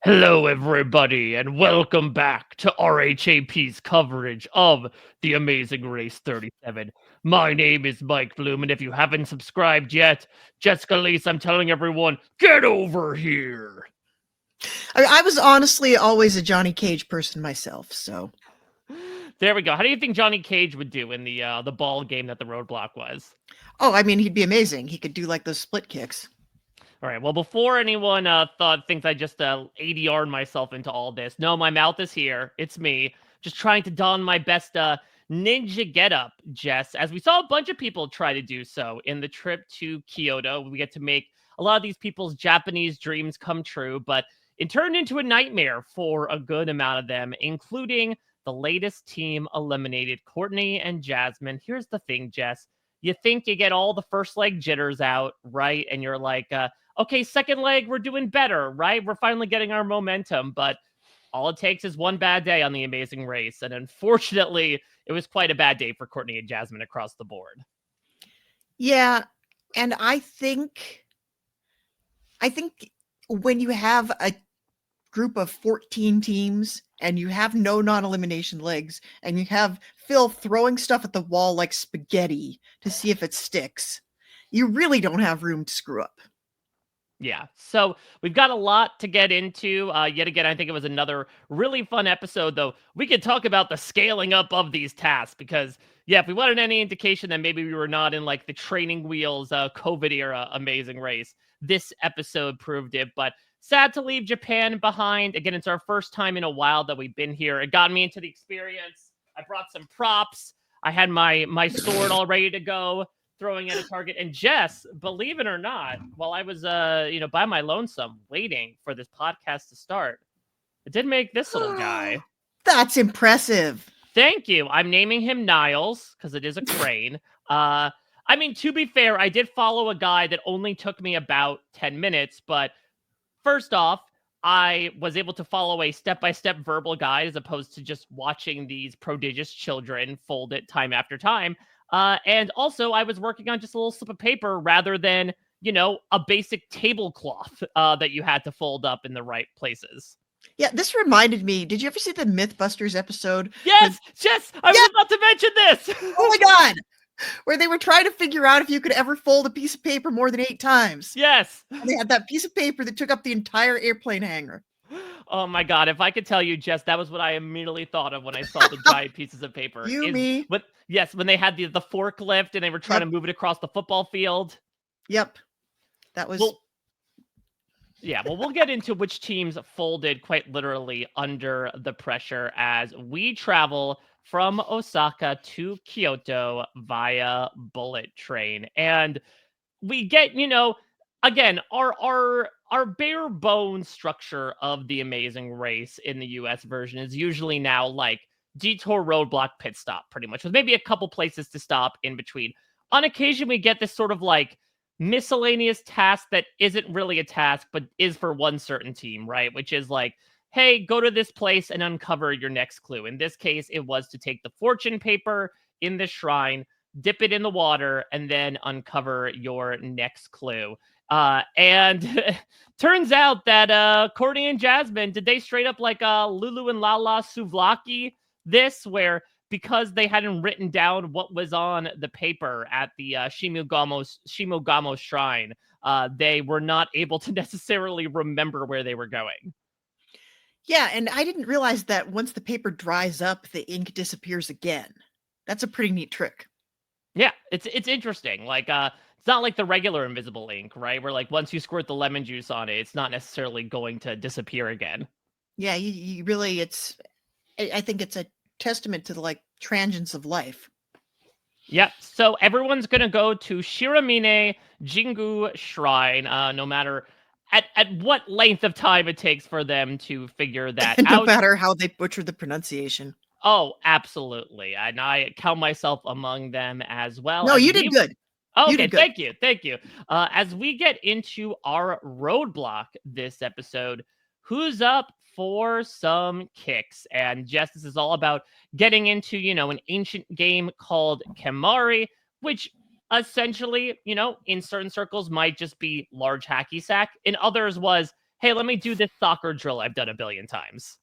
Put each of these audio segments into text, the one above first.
Hello, everybody, and welcome back to RHAP's coverage of The Amazing Race 37. My name is Mike Bloom, and if you haven't subscribed yet, Jessica Liese, I'm telling everyone, get over here! I was honestly always a Johnny Cage person myself, so. There we go. How do you think Johnny Cage would do in the ball game that the roadblock was? Oh, I mean, he'd be amazing. He could do like those split kicks. All right. Well, before anyone thinks I just ADR'd myself into all this, no, my mouth is here. It's me, just trying to don my best ninja getup, Jess. As we saw a bunch of people try to do so in the trip to Kyoto, we get to make a lot of these people's Japanese dreams come true, but it turned into a nightmare for a good amount of them, including the latest team eliminated, Courtney and Jasmine. Here's the thing, Jess. You think you get all the first leg jitters out, right? And you're like, okay, second leg, we're doing better, right? We're finally getting our momentum, but all it takes is one bad day on the Amazing Race. And unfortunately, it was quite a bad day for Courtney and Jasmine across the board. Yeah, and I think when you have a group of 14 teams and you have no non-elimination legs and you have Phil throwing stuff at the wall like spaghetti to see if it sticks, you really don't have room to screw up. Yeah, so we've got a lot to get into. Yet again, I think it was another really fun episode, though. We could talk about the scaling up of these tasks because, yeah, if we wanted any indication that maybe we were not in like the training wheels COVID era Amazing Race, this episode proved it. But sad to leave Japan behind. Again, it's our first time in a while that we've been here. It got me into the experience. I brought some props. I had my sword all ready to go, throwing at a target. And Jess, believe it or not, while I was by my lonesome waiting for this podcast to start, it did make this little guy. That's impressive. Thank you. I'm naming him Niles because it is a crane. I mean, to be fair, I did follow a guy that only took me about 10 minutes, but first off, I was able to follow a step-by-step verbal guide as opposed to just watching these prodigious children fold it time after time. And also, I was working on just a little slip of paper rather than, a basic tablecloth that you had to fold up in the right places. Yeah, this reminded me. Did you ever see the Mythbusters episode? Yes, I was about to mention this. Oh my God. Where they were trying to figure out if you could ever fold a piece of paper more than 8 times. Yes. And they had that piece of paper that took up the entire airplane hangar. Oh my God. If I could tell you, Jess, that was what I immediately thought of when I saw the giant pieces of paper. Me. When they had the forklift and they were trying to move it across the football field. Yep. That was... Well, we'll get into which teams folded quite literally under the pressure as we travel from Osaka to Kyoto via bullet train. And we get, again, our bare bones structure of the Amazing Race in the US version is usually now like detour, roadblock, pit stop, pretty much, with maybe a couple places to stop in between. On occasion, we get this sort of like miscellaneous task that isn't really a task, but is for one certain team, right? Which is like, hey, go to this place and uncover your next clue. In this case, it was to take the fortune paper in the shrine, dip it in the water, and then uncover your next clue. And turns out that Courtney and Jasmine, did they straight up like Lulu and Lala Souvlaki this, where because they hadn't written down what was on the paper at the Shimogamo shrine, they were not able to necessarily remember where they were going. Yeah, and I didn't realize that once the paper dries up, the ink disappears again. That's a pretty neat trick. Yeah, it's interesting. Like, it's not like the regular invisible ink, right? Where like once you squirt the lemon juice on it, it's not necessarily going to disappear again. Yeah, you really, I think it's a testament to the like transience of life. Yep. So everyone's gonna go to Shiramine Jingu Shrine, no matter at what length of time it takes for them to figure that out. No matter how they butcher the pronunciation. Oh, absolutely. And I count myself among them as well. No, you did good. Oh, okay, thank you. As we get into our roadblock this episode, who's up for some kicks? And Jess, this is all about getting into, an ancient game called Kemari, which essentially, in certain circles might just be large hacky sack. In others was, hey, let me do this soccer drill I've done a billion times.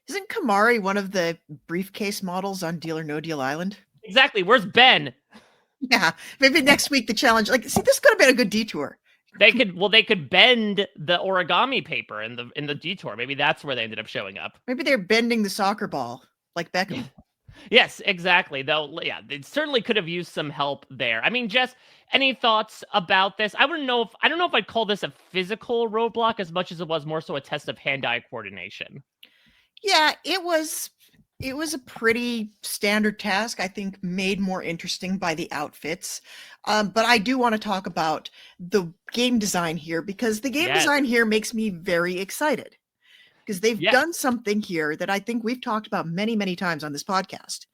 Isn't Kamari one of the briefcase models on Deal or No Deal Island? Exactly. Where's Ben? Yeah, maybe next week the challenge. Like, see, this could have been a good detour. They could bend the origami paper in the detour. Maybe that's where they ended up showing up. Maybe they're bending the soccer ball like Beckham. Yes, exactly. Though, yeah, they certainly could have used some help there. I mean, Jess, any thoughts about this? I don't know if I'd call this a physical roadblock as much as it was more so a test of hand-eye coordination. Yeah, it was a pretty standard task, I think, made more interesting by the outfits. But I do want to talk about the game design here, because the game design here makes me very excited, because they've done something here that I think we've talked about many, many times on this podcast.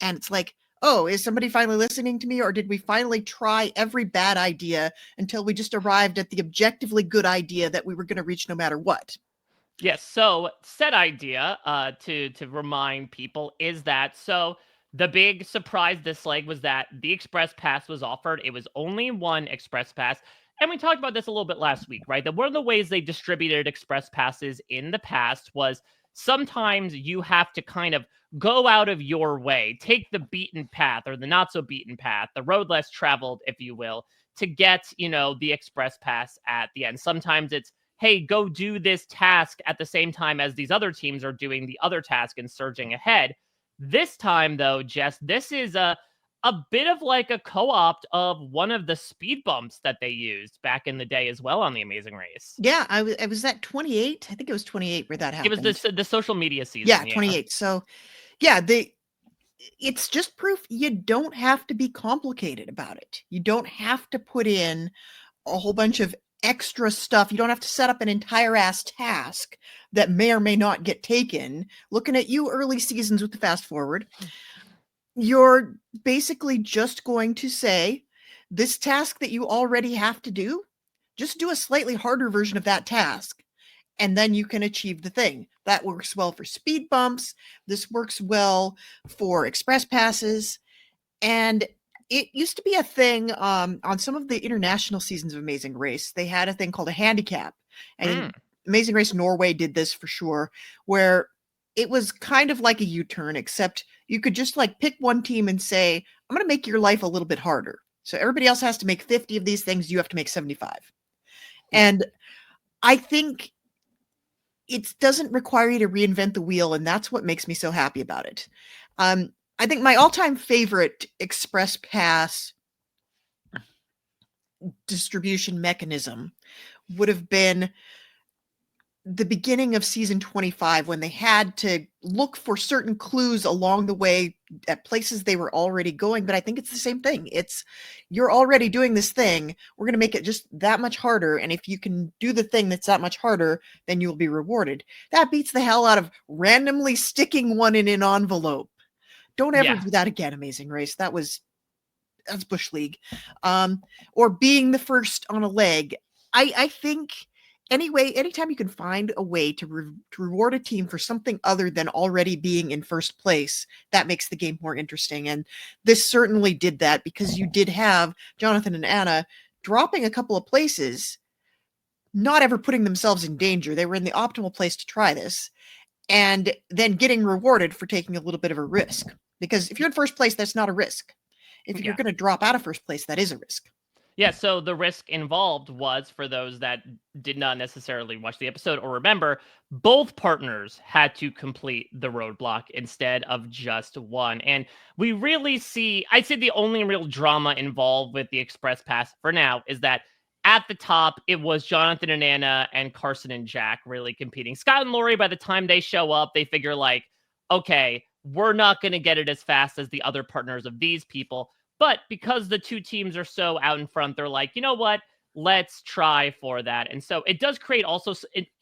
And it's like, oh, is somebody finally listening to me? Or did we finally try every bad idea until we just arrived at the objectively good idea that we were going to reach no matter what? Yes. So said idea, to remind people, is that so the big surprise this leg was that the Express Pass was offered. It was only one Express Pass. And we talked about this a little bit last week, right? That one of the ways they distributed Express Passes in the past was sometimes you have to kind of go out of your way, take the beaten path or the not so beaten path, the road less traveled, if you will, to get, the Express Pass at the end. Sometimes it's, hey, go do this task at the same time as these other teams are doing the other task and surging ahead. This time, though, Jess, this is a bit of like a co-opt of one of the speed bumps that they used back in the day as well on The Amazing Race. Yeah, I was at 28. I think it was 28 where that happened. It was the social media season. Yeah, 28. So, yeah, it's just proof you don't have to be complicated about it. You don't have to put in a whole bunch of extra stuff. You don't have to set up an entire ass task that may or may not get taken. Looking at you early seasons with the fast forward, you're basically just going to say, this task that you already have to do, just do a slightly harder version of that task, and then you can achieve the thing. That works well for speed bumps. This works well for express passes. And it used to be a thing on some of the international seasons of Amazing Race. They had a thing called a handicap. And Amazing Race Norway did this for sure, where it was kind of like a U-turn, except you could just like pick one team and say, I'm going to make your life a little bit harder. So everybody else has to make 50 of these things. You have to make 75. And I think it doesn't require you to reinvent the wheel. And that's what makes me so happy about it. I think my all-time favorite Express Pass distribution mechanism would have been the beginning of season 25, when they had to look for certain clues along the way at places they were already going. But I think it's the same thing. It's, you're already doing this thing. We're going to make it just that much harder. And if you can do the thing that's that much harder, then you'll be rewarded. That beats the hell out of randomly sticking one in an envelope. Don't ever do that again, Amazing Race. That's Bush League. Or being the first on a leg. I think anytime you can find a way to reward a team for something other than already being in first place, that makes the game more interesting. And this certainly did that, because you did have Jonathan and Anna dropping a couple of places, not ever putting themselves in danger. They were in the optimal place to try this, and then getting rewarded for taking a little bit of a risk. Because if you're in first place, that's not a risk. If you're going to drop out of first place, that is a risk. Yeah, so the risk involved was, for those that did not necessarily watch the episode or remember, both partners had to complete the roadblock instead of just one. And we really see, I'd say the only real drama involved with the Express Pass for now is that at the top, it was Jonathan and Anna and Carson and Jack really competing. Scott and Lori, by the time they show up, they figure like, okay, we're not going to get it as fast as the other partners of these people. But because the two teams are so out in front, they're like, you know what? Let's try for that. And so it does create also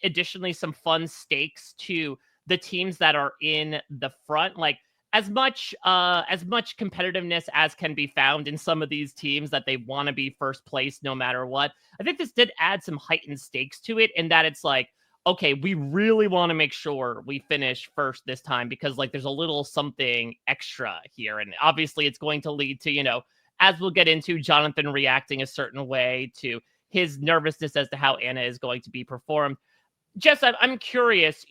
additionally some fun stakes to the teams that are in the front. Like as much competitiveness as can be found in some of these teams that they want to be first place no matter what. I think this did add some heightened stakes to it, in that it's like, okay, we really want to make sure we finish first this time, because like there's a little something extra here. And obviously it's going to lead to, as we'll get into, Jonathan reacting a certain way to his nervousness as to how Anna is going to be performed. Jess, I'm curious,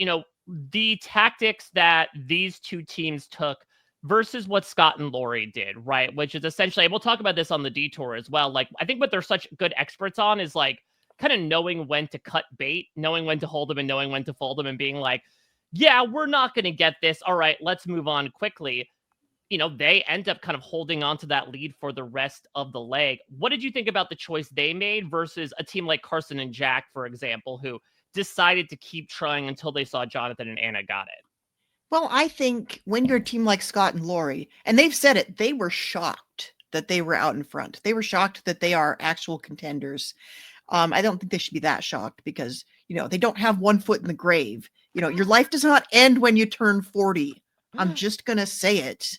the tactics that these two teams took versus what Scott and Lori did, right? Which is essentially, we'll talk about this on the detour as well. Like, I think what they're such good experts on is like kind of knowing when to cut bait, knowing when to hold them and knowing when to fold them and being like, yeah, we're not going to get this. All right, let's move on quickly. They end up kind of holding on to that lead for the rest of the leg. What did you think about the choice they made versus a team like Carson and Jack, for example, who decided to keep trying until they saw Jonathan and Anna got it? Well, I think when you're a team like Scott and Lori, and they've said it, they were shocked that they were out in front. They were shocked that they are actual contenders. I don't think they should be that shocked because, they don't have one foot in the grave. Your life does not end when you turn 40. I'm just going to say it.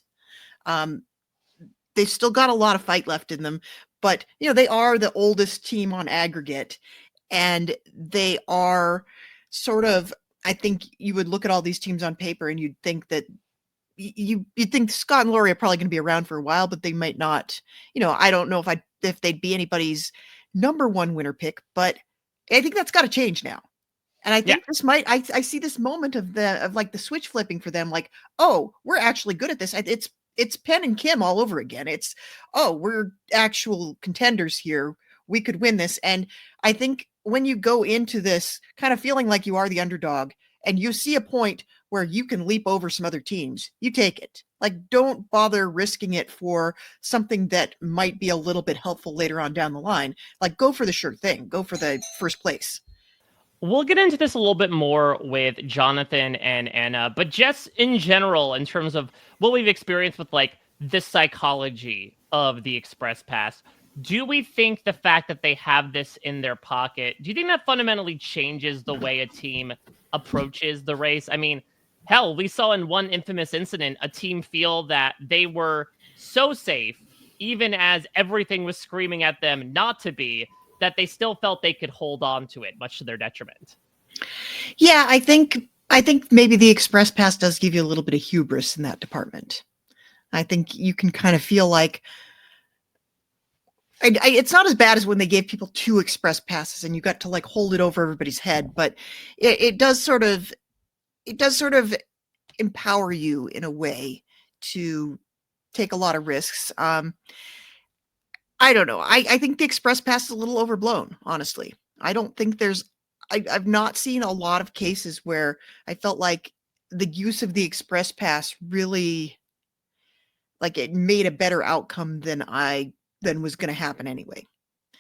They've still got a lot of fight left in them, but, they are the oldest team on aggregate, and they are sort of, I think you would look at all these teams on paper and you'd think that you'd think Scott and Lori are probably going to be around for a while, but they might not. I don't know if they'd be anybody's number one winner pick, but I think that's got to change now. And I think this might. I see this moment of like the switch flipping for them. Like, oh, we're actually good at this. It's Penn and Kim all over again. It's, oh, we're actual contenders here. We could win this. And I think when you go into this kind of feeling like you are the underdog and you see a point where you can leap over some other teams, you take it. Like, don't bother risking it for something that might be a little bit helpful later on down the line. Like, go for the sure thing. Go for the first place. We'll get into this a little bit more with Jonathan and Anna, but just in general, in terms of what we've experienced with like the psychology of the Express Pass, do we think the fact that they have this in their pocket, do you think that fundamentally changes the way a team approaches the race? I mean, hell, we saw in one infamous incident a team feel that they were so safe, even as everything was screaming at them not to be, that they still felt they could hold on to it, much to their detriment. Yeah, I think maybe the Express Pass does give you a little bit of hubris in that department. I think you can kind of feel like it's not as bad as when they gave people 2 Express Passes and you got to like hold it over everybody's head, but it does sort of empower you in a way to take a lot of risks. I don't know. I think the Express Pass is a little overblown, honestly. I don't think I've not seen a lot of cases where I felt like the use of the Express Pass really, like, it made a better outcome than was going to happen anyway.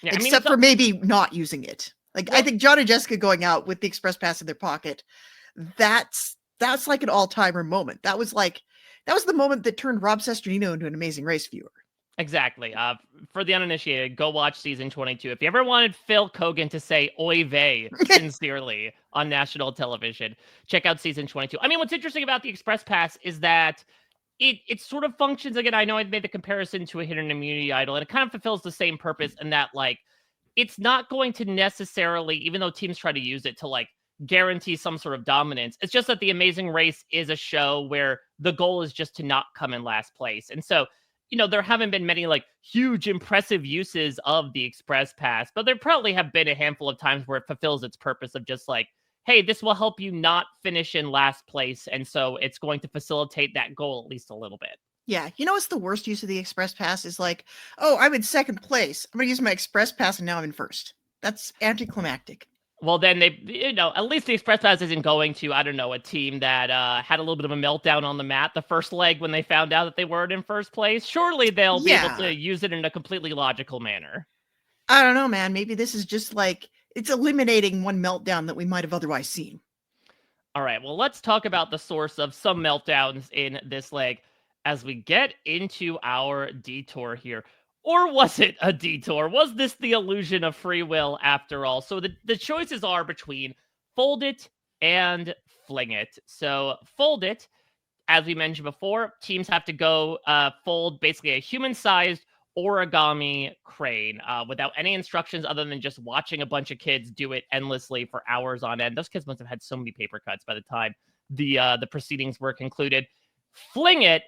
Yeah, except for maybe not using it. Like, I think John and Jessica going out with the Express Pass in their pocket, that's like an all-timer moment. That was the moment that turned Rob Sesternino into an Amazing Race viewer. Exactly. For the uninitiated, go watch season 22. If you ever wanted Phil Kogan to say "Oy vey" sincerely on national television, check out season 22. I mean, what's interesting about the Express Pass is that it sort of functions, again, I know I made the comparison to a hidden immunity idol, and it kind of fulfills the same purpose in that, like, it's not going to necessarily, even though teams try to use it to, like, guarantee some sort of dominance, it's just that the Amazing Race is a show where the goal is just to not come in last place. And so, there haven't been many like huge impressive uses of the Express Pass, but there probably have been a handful of times where it fulfills its purpose of just like, hey, this will help you not finish in last place. And so it's going to facilitate that goal at least a little bit. Yeah. What's the worst use of the Express Pass is like, oh, I'm in second place. I'm going to use my Express Pass and now I'm in first. That's anticlimactic. Well, then they, at least the Express Pass isn't going to, I don't know, a team that had a little bit of a meltdown on the mat the first leg when they found out that they weren't in first place. Surely they'll be able to use it in a completely logical manner. I don't know, man. Maybe this is just like, it's eliminating one meltdown that we might have otherwise seen. All right, well, let's talk about the source of some meltdowns in this leg as we get into our detour here. Or was it a detour? Was this the illusion of free will after all? So the choices are between fold it and fling it. So fold it, as we mentioned before, teams have to go fold basically a human-sized origami crane without any instructions other than just watching a bunch of kids do it endlessly for hours on end. Those kids must have had so many paper cuts by the time the proceedings were concluded. Fling it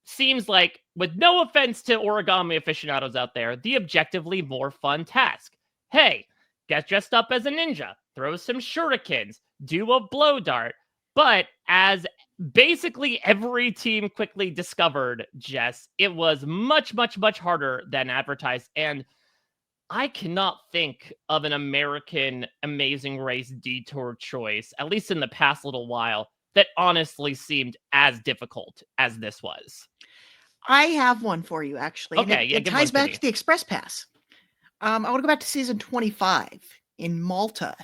seems like, with no offense to origami aficionados out there, the objectively more fun task. Hey, get dressed up as a ninja, throw some shurikens, do a blow dart. But as basically every team quickly discovered, Jess, it was much, much, much harder than advertised. And I cannot think of an American Amazing Race detour choice, at least in the past little while, that honestly seemed as difficult as this was. I have one for you, actually, and Okay, yeah, it give one ties to back me. to the Express Pass. I want to go back to season 25 in Malta,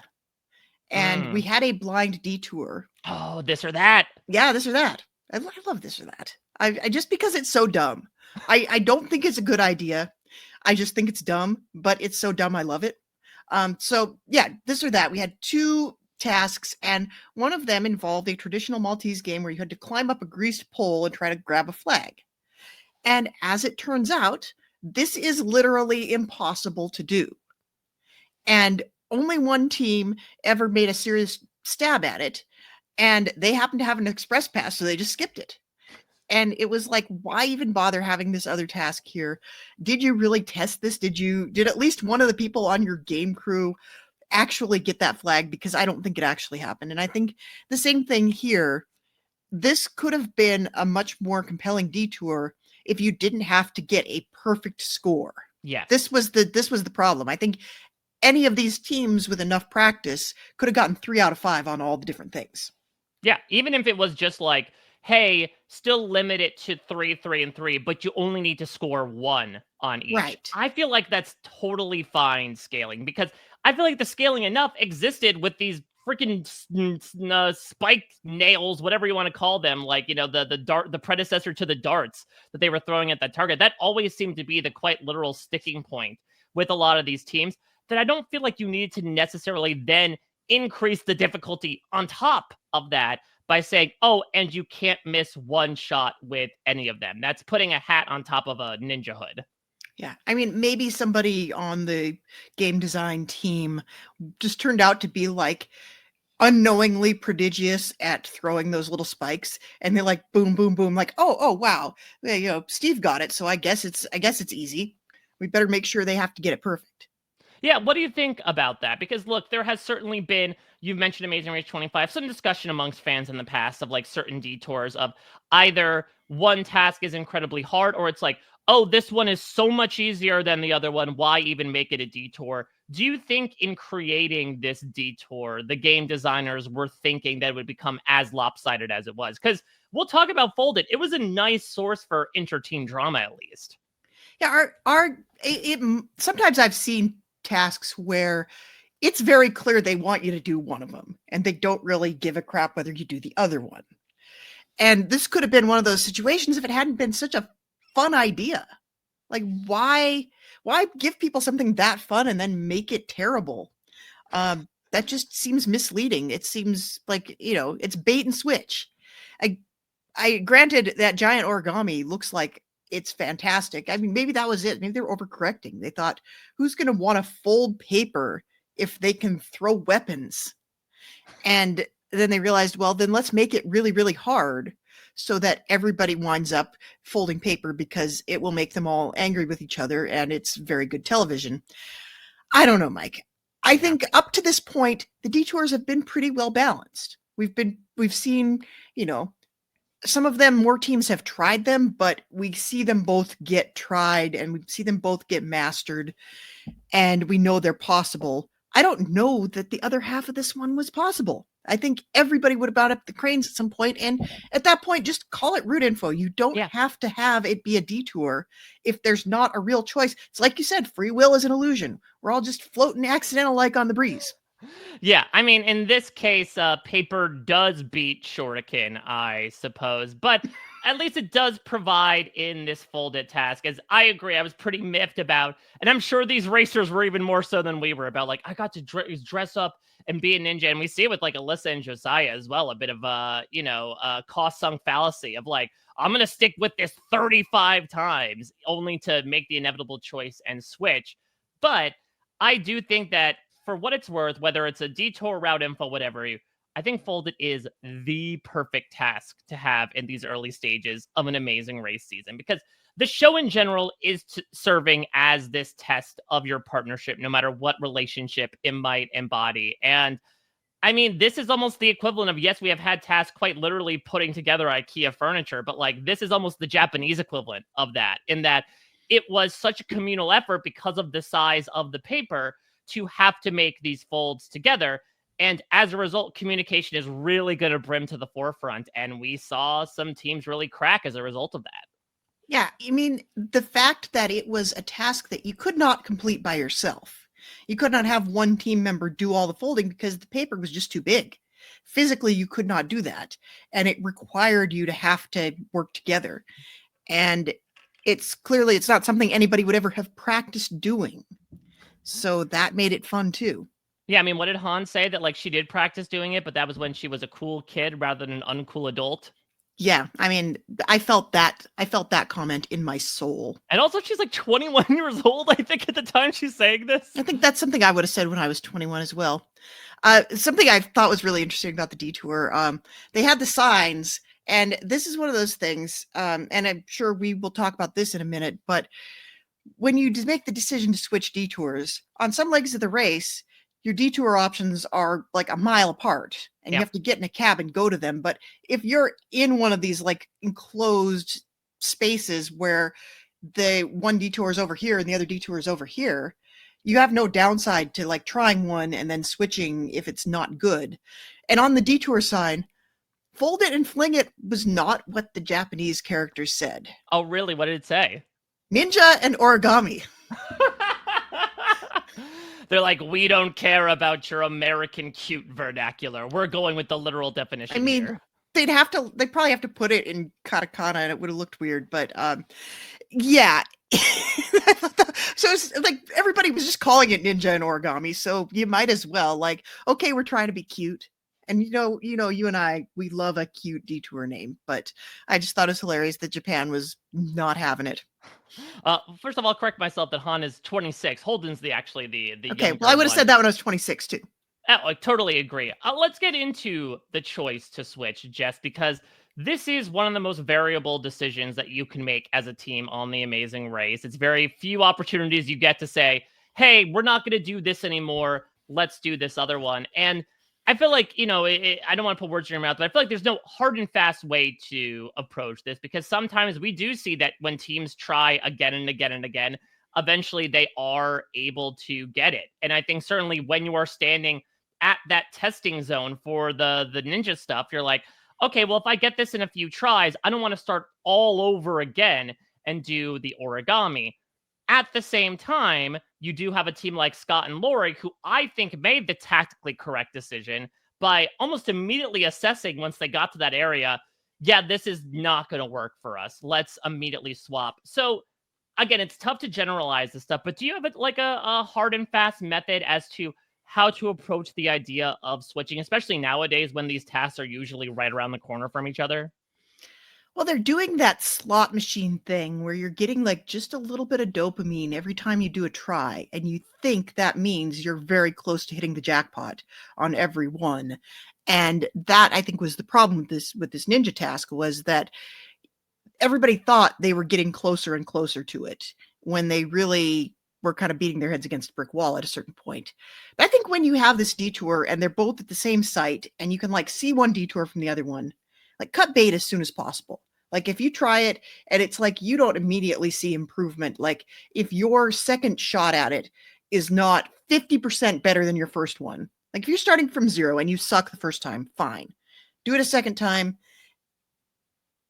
and we Mm. had a blind detour. Oh, this or that. Yeah, this or that. I love this or that. I just because it's so dumb. I don't think it's a good idea. I just think it's dumb, but it's so dumb I love it. So yeah, this or that. We had two tasks, and one of them involved a traditional Maltese game where you had to climb up a greased pole and try to grab a flag. And as it turns out, this is literally impossible to do. And only one team ever made a serious stab at it, and they happened to have an express pass, so they just skipped it. And it was like, why even bother having this other task here? Did you really test this? Did at least one of the people on your game crew actually get that flag? Because I don't think it actually happened. And I think the same thing here. This could have been a much more compelling detour if you didn't have to get a perfect score. Yes. This was the problem. I think any of these teams with enough practice could have gotten 3 out of 5 on all the different things. Yeah, even if it was just like, hey, still limit it to 3, 3, and 3, but you only need to score 1 on each. Right. I feel like that's totally fine scaling because I feel like the scaling enough existed with these freaking spiked nails, whatever you want to call them, like, the dart, the predecessor to the darts that they were throwing at that target. That always seemed to be the quite literal sticking point with a lot of these teams, that I don't feel like you needed to necessarily then increase the difficulty on top of that by saying, oh, and you can't miss one shot with any of them. That's putting a hat on top of a ninja hood. Yeah. I mean, maybe somebody on the game design team just turned out to be like unknowingly prodigious at throwing those little spikes, and they're like boom boom boom, like oh wow, Steve got it, so I guess it's easy. We better make sure they have to get it perfect. Yeah, what do you think about that? Because look, there has certainly been, you've mentioned Amazing Race 25, some discussion amongst fans in the past of like certain detours of either one task is incredibly hard or it's like, oh, this one is so much easier than the other one. Why even make it a detour? Do you think in creating this detour, the game designers were thinking that it would become as lopsided as it was? Because we'll talk about Folded. It was a nice source for inter-team drama, at least. Yeah, sometimes I've seen tasks where it's very clear they want you to do one of them and they don't really give a crap whether you do the other one. And this could have been one of those situations if it hadn't been such a fun idea. Like, why give people something that fun and then make it terrible? That just seems misleading. It seems like, it's bait and switch. I granted that giant origami looks like it's fantastic. I mean, maybe that was it. Maybe they're overcorrecting. They thought, who's going to want to fold paper if they can throw weapons? And then they realized, well, then let's make it really, really hard so that everybody winds up folding paper because it will make them all angry with each other and it's very good television. I don't know, Mike. I think up to this point, the detours have been pretty well balanced. We've seen, some of them, more teams have tried them, but we see them both get tried and we see them both get mastered and we know they're possible. I don't know that the other half of this one was possible. I think everybody would have brought up the cranes at some point, and at that point, just call it route info. You don't have to have it be a detour if there's not a real choice. It's like you said, free will is an illusion. We're all just floating accidental like on the breeze. Yeah, I mean, in this case, paper does beat shuriken, I suppose, but at least it does provide in this folded task. As I agree, I was pretty miffed about, and I'm sure these racers were even more so than we were about. Like, I got to dress up and be a ninja, and we see it with like Alyssa and Josiah as well. A bit of cost sunk fallacy of like, I'm gonna stick with this 35 times only to make the inevitable choice and switch. But I do think that for what it's worth, whether it's a detour, route info, whatever, I think Folded is the perfect task to have in these early stages of an Amazing Race season, because the show in general is serving as this test of your partnership, no matter what relationship it might embody. And I mean, this is almost the equivalent of, yes, we have had tasks quite literally putting together IKEA furniture, but like this is almost the Japanese equivalent of that, in that it was such a communal effort because of the size of the paper to have to make these folds together. And as a result, communication is really going to brim to the forefront. And we saw some teams really crack as a result of that. Yeah, I mean, the fact that it was a task that you could not complete by yourself. You could not have one team member do all the folding because the paper was just too big. Physically, you could not do that. And it required you to have to work together. And it's not something anybody would ever have practiced doing. So that made it fun too. Yeah, I mean, what did Han say? That like she did practice doing it, but that was when she was a cool kid rather than an uncool adult. Yeah, I mean, I felt that comment in my soul. And also, she's like 21 years old, I think, at the time she's saying this. I think that's something I would have said when I was 21 as well. Something I thought was really interesting about the detour, they had the signs, and this is one of those things, and I'm sure we will talk about this in a minute, but when you make the decision to switch detours, on some legs of the race, your detour options are like a mile apart, and you have to get in a cab and go to them. But if you're in one of these like enclosed spaces where the one detour is over here and the other detour is over here, you have no downside to like trying one and then switching if it's not good. And on the detour sign, fold it and fling it was not what the Japanese characters said. Oh, really? What did it say? Ninja and origami. They're like, we don't care about your American cute vernacular. We're going with the literal definition. I mean, here. They'd probably have to put it in katakana and it would have looked weird, but yeah. So it's like everybody was just calling it ninja and origami, so you might as well, like, okay, we're trying to be cute. And you and I, we love a cute detour name, but I just thought it was hilarious that Japan was not having it. First of all, I'll correct myself that Han is 26. Holden's the okay. Well, I would have said that when I was 26 too. Oh, I totally agree. Let's get into the choice to switch, Jess, because this is one of the most variable decisions that you can make as a team on The Amazing Race. It's very few opportunities you get to say, hey, we're not going to do this anymore. Let's do this other one. And I feel like, I don't want to put words in your mouth, but I feel like there's no hard and fast way to approach this, because sometimes we do see that when teams try again and again and again, eventually they are able to get it. And I think certainly when you are standing at that testing zone for the ninja stuff, you're like, okay, well, if I get this in a few tries, I don't want to start all over again and do the origami. At the same time, you do have a team like Scott and Lori, who I think made the tactically correct decision by almost immediately assessing once they got to that area, yeah, this is not going to work for us. Let's immediately swap. So again, it's tough to generalize this stuff, but do you have like a hard and fast method as to how to approach the idea of switching, especially nowadays when these tasks are usually right around the corner from each other? Well, they're doing that slot machine thing where you're getting like just a little bit of dopamine every time you do a try, and you think that means you're very close to hitting the jackpot on every one. And that, I think, was the problem with this ninja task, was that everybody thought they were getting closer and closer to it when they really were kind of beating their heads against a brick wall at a certain point. But I think when you have this detour and they're both at the same site and you can like see one detour from the other one, like cut bait as soon as possible. Like if you try it and it's like you don't immediately see improvement, like if your second shot at it is not 50% better than your first one, like if you're starting from zero and you suck the first time, fine. Do it a second time.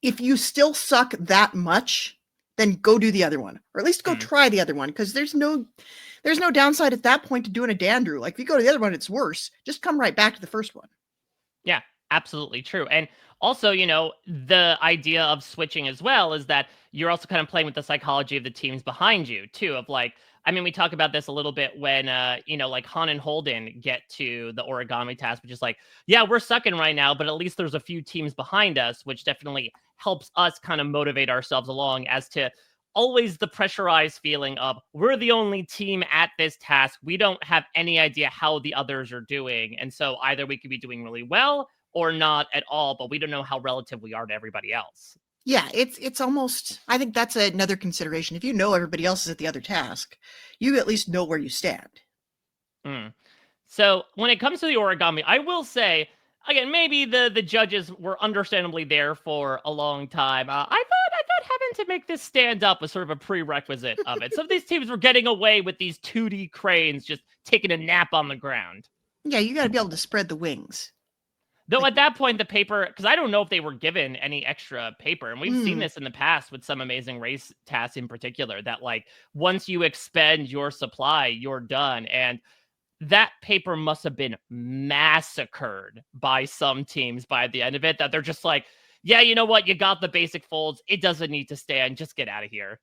If you still suck that much, then go do the other one, or at least go try the other one, because there's no downside at that point to doing a dandrew. Like if you go to the other one, it's worse. Just come right back to the first one. Yeah, absolutely true. And also, the idea of switching as well is that you're also kind of playing with the psychology of the teams behind you too, of like, I mean, we talk about this a little bit when, like Han and Holden get to the origami task, which is like, yeah, we're sucking right now, but at least there's a few teams behind us, which definitely helps us kind of motivate ourselves along, as to always the pressurized feeling of we're the only team at this task. We don't have any idea how the others are doing. And so either we could be doing really well or not at all, but we don't know how relative we are to everybody else. Yeah, it's almost, I think that's another consideration. If you know everybody else is at the other task, you at least know where you stand. So when it comes to the origami, I will say, again, maybe the judges were understandably there for a long time. I thought having to make this stand up was sort of a prerequisite of it. Some of these teams were getting away with these 2D cranes just taking a nap on the ground. Yeah, you got to be able to spread the wings. Though Like, at that point, the paper, because I don't know if they were given any extra paper. And we've seen mm, this in the past with some amazing race tasks in particular, that like once you expend your supply, you're done. And that paper must have been massacred by some teams by the end of it, that they're just like, yeah, you know what? You got the basic folds. It doesn't need to stand. Just get out of here.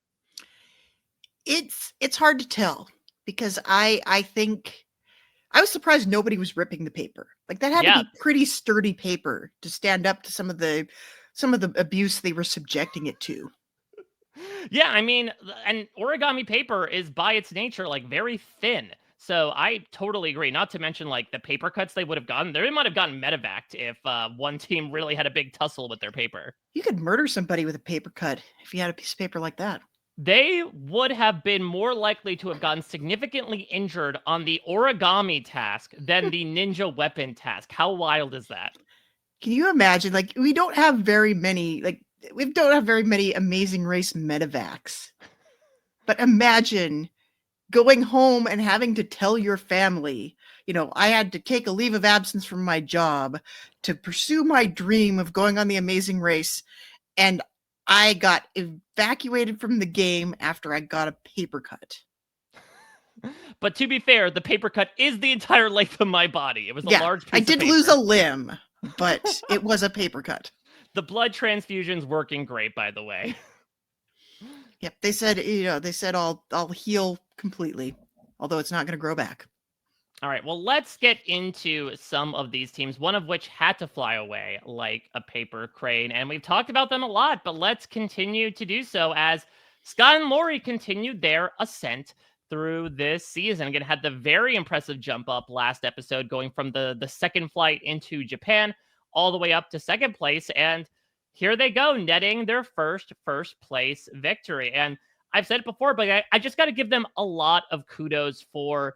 it's hard to tell because I think I was surprised nobody was ripping the paper. Like that had to Yeah. be pretty sturdy paper to stand up to some of the abuse they were subjecting it to. Yeah. I mean, and origami paper is by its nature like very thin. So I totally agree. Not to mention like the paper cuts they would have gotten. They might have gotten medevaced if one team really had a big tussle with their paper. You could murder somebody with a paper cut if you had a piece of paper like that. They would have been more likely to have gotten significantly injured on the origami task than the ninja weapon task. How wild is that? Can you imagine? Like we don't have very many amazing race medevacs. But imagine going home and having to tell your family, I had to take a leave of absence from my job to pursue my dream of going on the amazing race, and I got evacuated from the game after I got a paper cut. But to be fair, the paper cut is the entire length of my body. It was a large piece I of did paper. lose a limb, but it was a paper cut. The blood transfusion's working great, by the way. Yep, they said I'll heal completely, although it's not going to grow back. All right, well, let's get into some of these teams, one of which had to fly away like a paper crane. And we've talked about them a lot, but let's continue to do so as Scott and Lori continued their ascent through this season. Again, had the very impressive jump up last episode, going from the second flight into Japan all the way up to second place. And here they go, netting their first place victory. And I've said it before, but I just got to give them a lot of kudos for,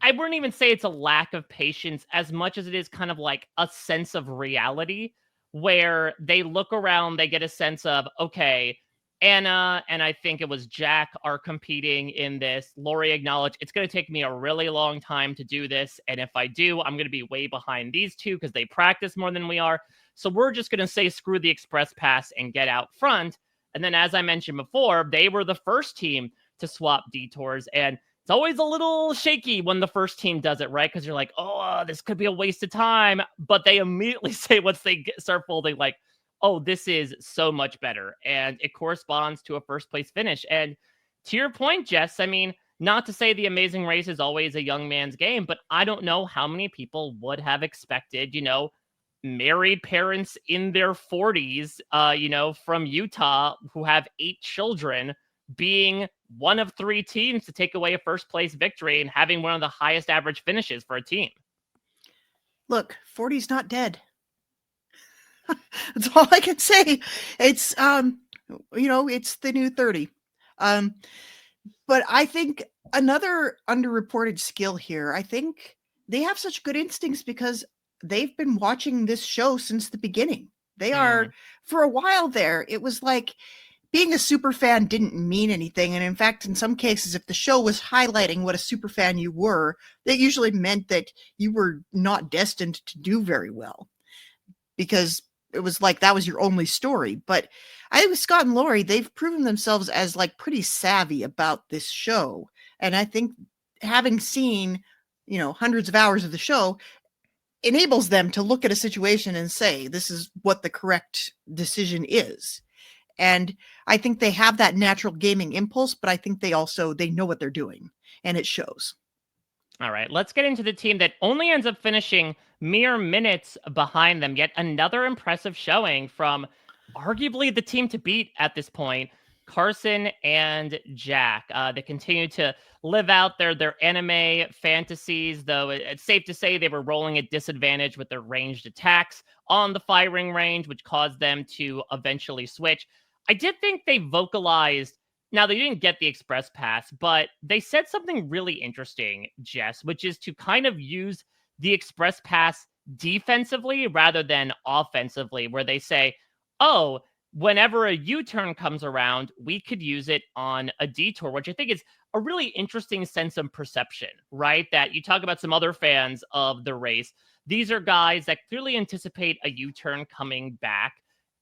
I wouldn't even say it's a lack of patience as much as it is kind of like a sense of reality, where they look around, they get a sense of, okay, Anna and I think it was Jack are competing in this. Lori acknowledged it's going to take me a really long time to do this. And if I do, I'm going to be way behind these two because they practice more than we are. So we're just going to say screw the express pass and get out front. And then, as I mentioned before, they were the first team to swap detours. And it's always a little shaky when the first team does it, right? Because you're like, oh, this could be a waste of time. But they immediately say once they start folding, like, oh, this is so much better. And it corresponds to a first place finish. And to your point, Jess, I mean, not to say the Amazing Race is always a young man's game, but I don't know how many people would have expected, married parents in their 40s, from Utah who have 8 children being one of 3 teams to take away a first place victory and having one of the highest average finishes for a team. Look, 40's not dead. That's all I can say. It's it's the new 30. But I think another underreported skill here, I think they have such good instincts because they've been watching this show since the beginning. They are, for a while there, it was like being a super fan didn't mean anything. And in fact, in some cases, if the show was highlighting what a super fan you were, that usually meant that you were not destined to do very well, because it was like that was your only story. But I think with Scott and Lori, they've proven themselves as like pretty savvy about this show. And I think having seen, hundreds of hours of the show enables them to look at a situation and say, this is what the correct decision is. And I think they have that natural gaming impulse, but I think they know what they're doing, and it shows. All right, let's get into the team that only ends up finishing mere minutes behind them. Yet another impressive showing from arguably the team to beat at this point, Carson and Jack. They continue to live out their anime fantasies, though it's safe to say they were rolling at disadvantage with their ranged attacks on the firing range, which caused them to eventually switch. I did think they vocalized Now, they didn't get the Express Pass, but they said something really interesting, Jess, which is to kind of use the Express Pass defensively rather than offensively, where they say, oh, whenever a U-turn comes around, we could use it on a detour, which I think is a really interesting sense of perception, right? That you talk about some other fans of the race. These are guys that clearly anticipate a U-turn coming back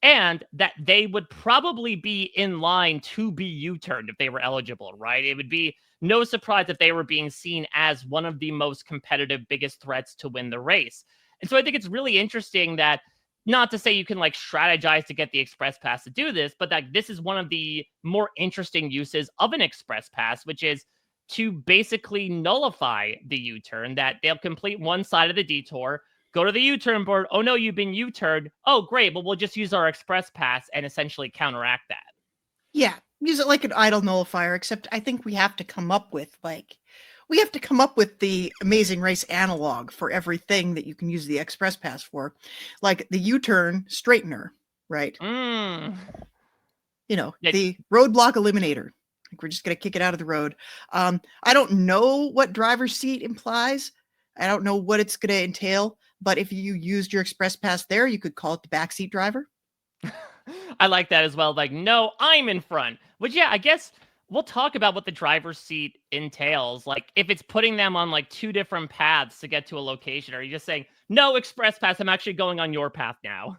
and that they would probably be in line to be U-turned if they were eligible, right? It would be no surprise if they were being seen as one of the most competitive, biggest threats to win the race. And so I think it's really interesting that, not to say you can like strategize to get the express pass to do this, but that this is one of the more interesting uses of an express pass, which is to basically nullify the U-turn, that they'll complete one side of the detour, go to the U-turn board. Oh no, you've been U-turned. Oh, great. Well, we'll just use our express pass and essentially counteract that. Yeah, use it like an idle nullifier, except I think we have to come up with the Amazing Race analog for everything that you can use the express pass for, like the U-turn straightener, right? You know, the roadblock eliminator. Like we're just gonna kick it out of the road. I don't know what driver's seat implies. I don't know what it's gonna entail, but if you used your express pass there, you could call it the backseat driver. I like that as well. Like, no, I'm in front. Which, yeah, I guess we'll talk about what the driver's seat entails. Like, if it's putting them on like two different paths to get to a location, or are you just saying, no, express pass, I'm actually going on your path now?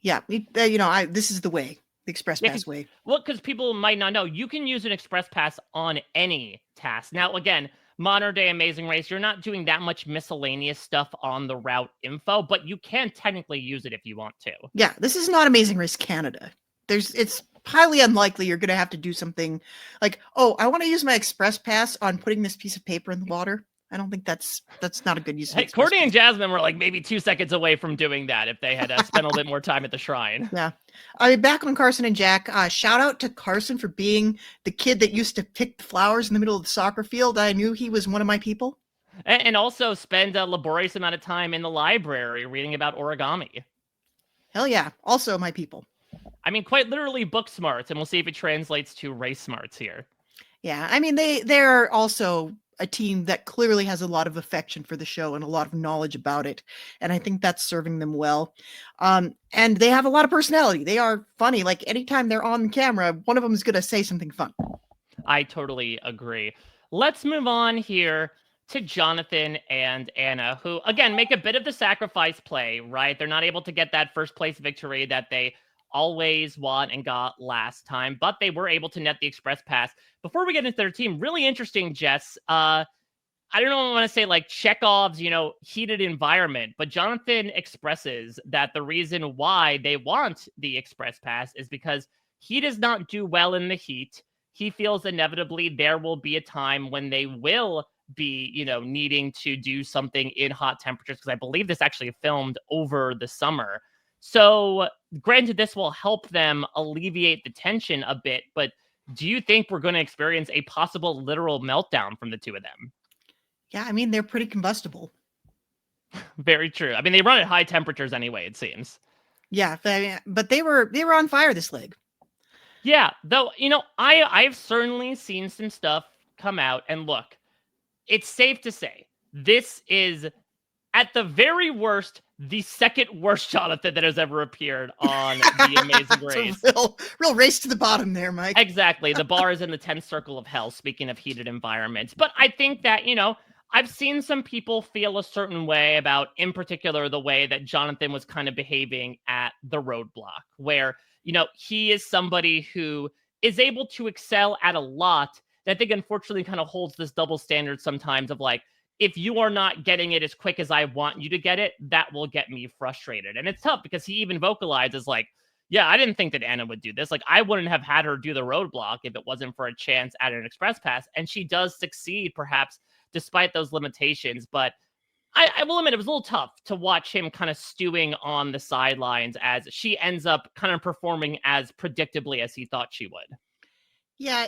Yeah, this is the way, the express pass way. Well, because people might not know, you can use an express pass on any task. Now, again, modern day Amazing Race, you're not doing that much miscellaneous stuff on the route info, but you can technically use it if you want to. Yeah, this is not Amazing Race Canada. It's highly unlikely you're going to have to do something like, oh, I want to use my express pass on putting this piece of paper in the water. I don't think that's not a good use of Hey, Courtney and Jasmine were like maybe 2 seconds away from doing that if they had spent a little bit more time at the shrine. Yeah. I mean, back on Carson and Jack, shout out to Carson for being the kid that used to pick the flowers in the middle of the soccer field. I knew he was one of my people. And also spend a laborious amount of time in the library reading about origami. Hell yeah. Also my people. I mean, quite literally book smarts, and we'll see if it translates to race smarts here. Yeah, I mean, they're also a team that clearly has a lot of affection for the show and a lot of knowledge about it, and I think that's serving them well. And they have a lot of personality. They are funny. Like, anytime they're on camera, one of them is going to say something fun. I totally agree. Let's move on here to Jonathan and Anna, who, again, make a bit of the sacrifice play, right? They're not able to get that first place victory that they always won and got last time, but they were able to net the express pass. Before we get into their team, really interesting, Jess. I don't know, I want to say like Chekhov's, heated environment, but Jonathan expresses that the reason why they want the express pass is because he does not do well in the heat. He feels inevitably there will be a time when they will be, needing to do something in hot temperatures, because I believe this actually filmed over the summer. So granted, this will help them alleviate the tension a bit, but do you think we're going to experience a possible literal meltdown from the two of them? Yeah, I mean, they're pretty combustible. Very true. I mean, they run at high temperatures anyway, it seems. Yeah, but they were on fire this leg. Yeah, though, I've certainly seen some stuff come out, and look, it's safe to say this is, at the very worst, the second worst Jonathan that has ever appeared on The Amazing Race. Real race to the bottom there, Mike. Exactly. The bar is in the 10th circle of hell, speaking of heated environments. But I think that, I've seen some people feel a certain way about, in particular, the way that Jonathan was kind of behaving at the roadblock, where, he is somebody who is able to excel at a lot that I think unfortunately kind of holds this double standard sometimes of like, if you are not getting it as quick as I want you to get it, that will get me frustrated. And it's tough because he even vocalizes like, yeah, I didn't think that Anna would do this. Like, I wouldn't have had her do the roadblock if it wasn't for a chance at an express pass. And she does succeed, perhaps, despite those limitations. But I will admit, it was a little tough to watch him kind of stewing on the sidelines as she ends up kind of performing as predictably as he thought she would. Yeah,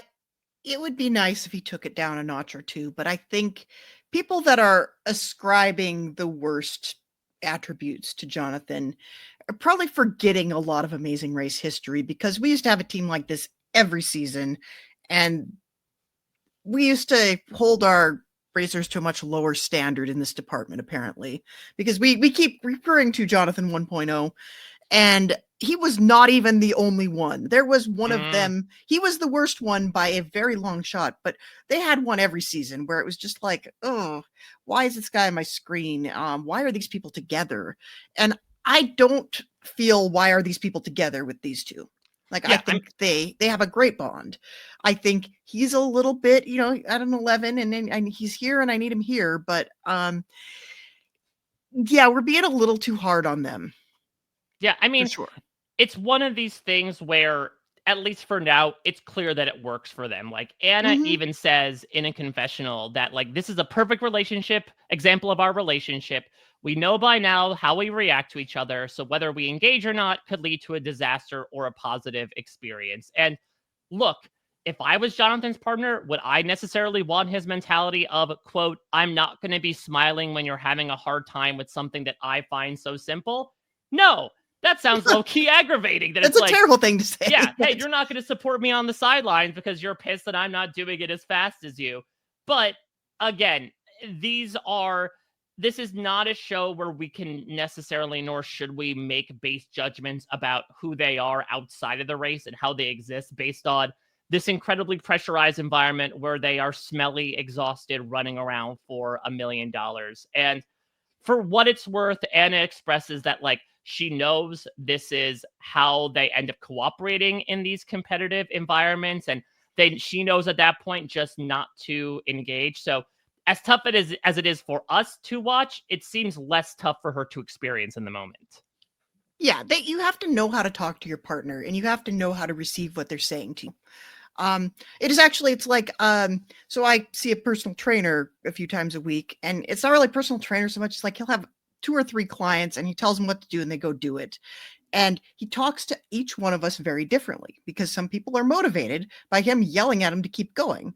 it would be nice if he took it down a notch or two, but I think people that are ascribing the worst attributes to Jonathan are probably forgetting a lot of Amazing Race history, because we used to have a team like this every season, And we used to hold our racers to a much lower standard in this department, apparently, because we keep referring to Jonathan 1.0, and he was not even the only one. There was one of them. He was the worst one by a very long shot, but they had one every season where it was just like, oh, why is this guy on my screen? Why are these people together? And I don't feel why are these people together with these two. Like, I think they have a great bond. I think he's a little bit, at an 11 and he's here and I need him here. But yeah, we're being a little too hard on them. Yeah, I mean, for sure. It's one of these things where, at least for now, it's clear that it works for them. Like, Anna even says in a confessional that, like, this is a perfect example of our relationship. We know by now how we react to each other, so whether we engage or not could lead to a disaster or a positive experience. And look, if I was Jonathan's partner, would I necessarily want his mentality of, quote, I'm not going to be smiling when you're having a hard time with something that I find so simple? No. That sounds low-key aggravating. That's a terrible thing to say. Yeah, hey, you're not going to support me on the sidelines because you're pissed that I'm not doing it as fast as you. But again, this is not a show where we can necessarily, nor should we, make base judgments about who they are outside of the race and how they exist based on this incredibly pressurized environment where they are smelly, exhausted, running around for $1 million. And for what it's worth, Anna expresses that, like, she knows this is how they end up cooperating in these competitive environments. And she knows at that point just not to engage. So as tough as it is for us to watch, it seems less tough for her to experience in the moment. Yeah, you have to know how to talk to your partner and you have to know how to receive what they're saying to you. It's like, so I see a personal trainer a few times a week, and it's not really personal trainer so much. It's like he'll have 2 or 3 clients and he tells them what to do and they go do it. And he talks to each one of us very differently because some people are motivated by him yelling at them to keep going.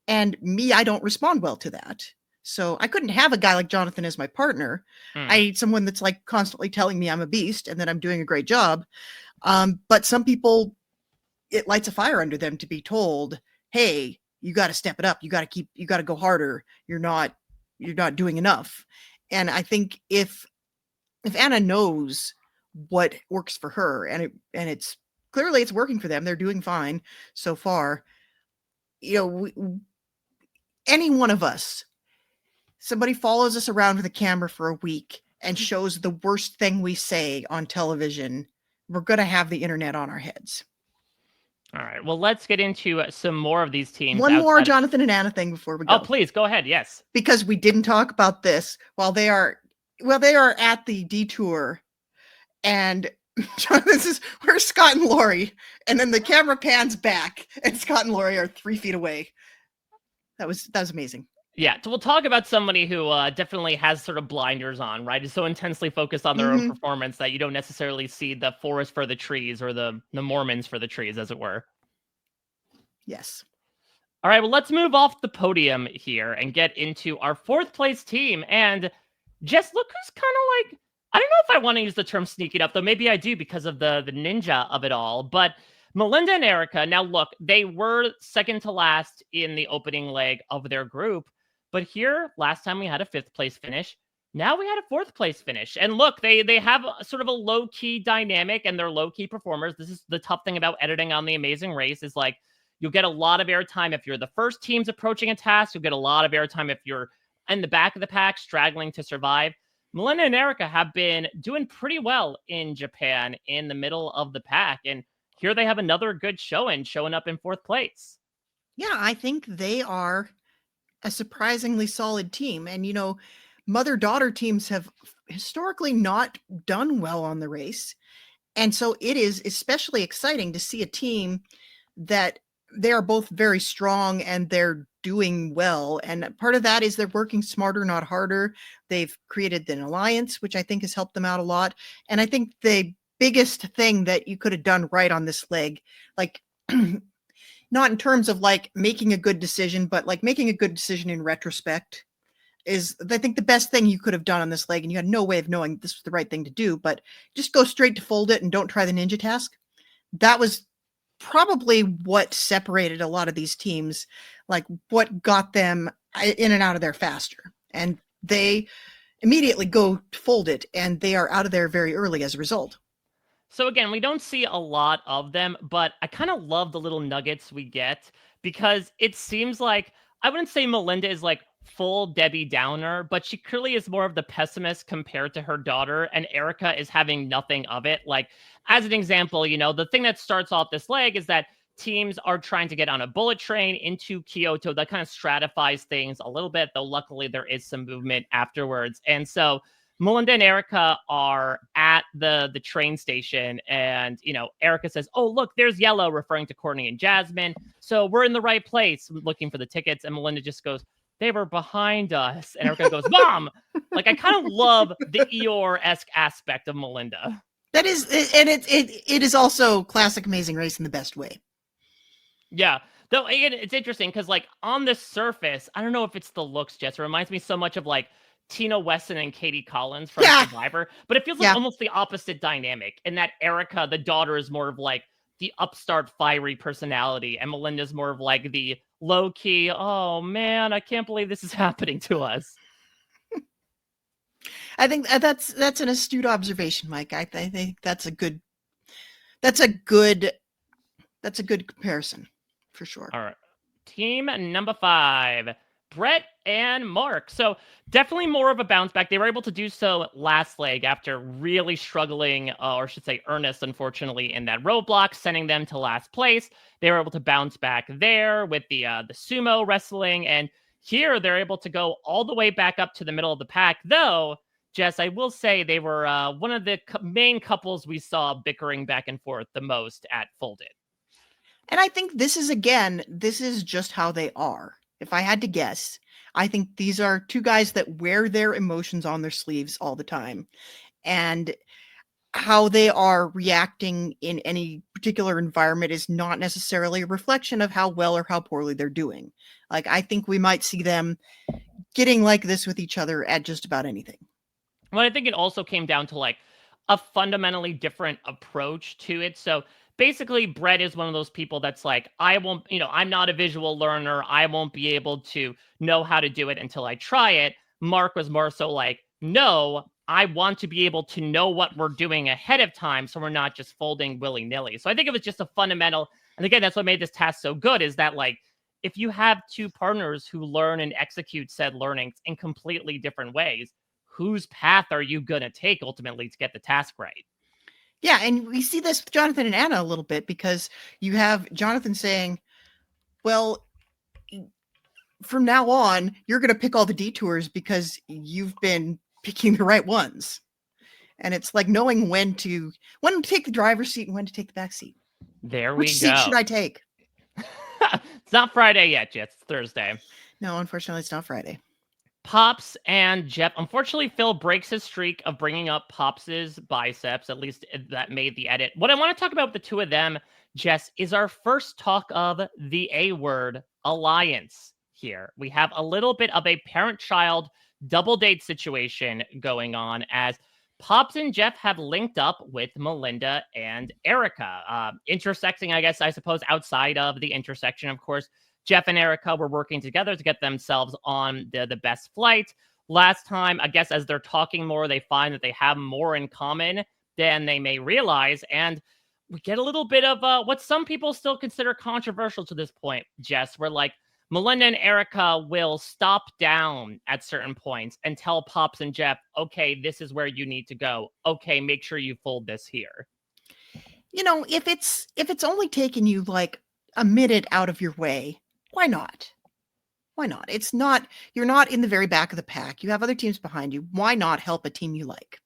And me, I don't respond well to that. So I couldn't have a guy like Jonathan as my partner. I need someone that's like constantly telling me I'm a beast and that I'm doing a great job. But some people, it lights a fire under them to be told, hey, you got to step it up. You got to go harder. You're not doing enough. And I think if Anna knows what works for her and it's clearly it's working for them, they're doing fine so far. Any one of us, somebody follows us around with a camera for a week and shows the worst thing we say on television, we're going to have the internet on our heads. All right. Well, let's get into some more of these teams. One more Jonathan and Anna thing before we go. Oh, please go ahead. Yes. Because we didn't talk about this while they are at the detour, and this is where Scott and Lori, and then the camera pans back, and Scott and Lori are 3 feet away. That was amazing. Yeah, so we'll talk about somebody who definitely has sort of blinders on, right? Is so intensely focused on their own performance that you don't necessarily see the forest for the trees or the Mormons for the trees, as it were. Yes. All right, well, let's move off the podium here and get into our 4th place team. And Jess, look who's kind of like, I don't know if I want to use the term sneaking up, though maybe I do because of the ninja of it all. But Melinda and Erica, now look, they were second to last in the opening leg of their group. But here, last time we had a 5th place finish. Now we had a 4th place finish. And look, they have sort of a low-key dynamic and they're low-key performers. This is the tough thing about editing on The Amazing Race is like, you'll get a lot of airtime if you're the first teams approaching a task. You'll get a lot of airtime if you're in the back of the pack, straggling to survive. Melinda and Erica have been doing pretty well in Japan in the middle of the pack. And here they have another good showing up in 4th place. Yeah, I think they are a surprisingly solid team. And, mother-daughter teams have historically not done well on the race. And so it is especially exciting to see a team that they are both very strong and they're doing well. And part of that is they're working smarter, not harder. They've created an alliance, which I think has helped them out a lot. And I think the biggest thing that you could have done right on this leg, like not in terms of like making a good decision, but like making a good decision in retrospect is, I think, the best thing you could have done on this leg. And you had no way of knowing this was the right thing to do, but just go straight to fold it and don't try the ninja task. That was probably what separated a lot of these teams, like what got them in and out of there faster. And they immediately go fold it, and they are out of there very early as a result. So again, we don't see a lot of them, but I kind of love the little nuggets we get because it seems like I wouldn't say Melinda is like full Debbie Downer, but she clearly is more of the pessimist compared to her daughter, and Erica is having nothing of it. Like, as an example, the thing that starts off this leg is that teams are trying to get on a bullet train into Kyoto. That kind of stratifies things a little bit, though luckily there is some movement afterwards. And so Melinda and Erica are at the train station, and Erica says, "Oh, look, there's Yellow," referring to Courtney and Jasmine. So we're in the right place, looking for the tickets. And Melinda just goes, "They were behind us." And Erica goes, "Mom!" Like, I kind of love the Eeyore-esque aspect of Melinda. That is, and it is also classic Amazing Race in the best way. Yeah. Though again, it's interesting because like on the surface, I don't know if it's the looks, Jess. It reminds me so much of like Tina Wesson and Katie Collins from Survivor, but it feels like almost the opposite dynamic in that Erica, the daughter, is more of like the upstart fiery personality, and Melinda's more of like the low key, oh man, I can't believe this is happening to us. I think that's an astute observation, Mike. I think that's a good comparison for sure. All right. Team number 5, Brett and Mark. So definitely more of a bounce back. They were able to do so last leg after really struggling, or I should say Ernest, unfortunately, in that roadblock, sending them to last place. They were able to bounce back there with the sumo wrestling. And here they're able to go all the way back up to the middle of the pack. Though, Jess, I will say they were one of the main couples we saw bickering back and forth the most at Folded. And I think this is just how they are. If I had to guess, I think these are two guys that wear their emotions on their sleeves all the time. And how they are reacting in any particular environment is not necessarily a reflection of how well or how poorly they're doing. Like, I think we might see them getting like this with each other at just about anything. Well, I think it also came down to like a fundamentally different approach to it. So basically, Brett is one of those people that's like, I won't, I'm not a visual learner. I won't be able to know how to do it until I try it. Mark was more so like, no, I want to be able to know what we're doing ahead of time, so we're not just folding willy-nilly. So I think it was just a fundamental, and again, that's what made this task so good, is that like, if you have two partners who learn and execute said learnings in completely different ways, whose path are you going to take ultimately to get the task right? Yeah, and we see this with Jonathan and Anna a little bit, because you have Jonathan saying, well, from now on, you're going to pick all the detours because you've been picking the right ones. And it's like knowing when to take the driver's seat and when to take the back seat. There we go. Which seat should I take? It's not Friday yet, it's Thursday. No, unfortunately, it's not Friday. Pops and Jeff. Unfortunately, Phil breaks his streak of bringing up Pops's biceps. At least that made the edit. What I want to talk about with the two of them, Jess, is our first talk of the A-word alliance here. We have a little bit of a parent-child double date situation going on, as Pops and Jeff have linked up with Melinda and Erica. Intersecting, I suppose, outside of the intersection, of course. Jeff and Erica were working together to get themselves on the best flight. Last time, I guess, as they're talking more, they find that they have more in common than they may realize. And we get a little bit of what some people still consider controversial to this point, Jess, where like Melinda and Erica will stop down at certain points and tell Pops and Jeff, okay, this is where you need to go. Okay, make sure you fold this here. If it's only taken you like a minute out of your way, why not? Why not? You're not in the very back of the pack. You have other teams behind you. Why not help a team you like?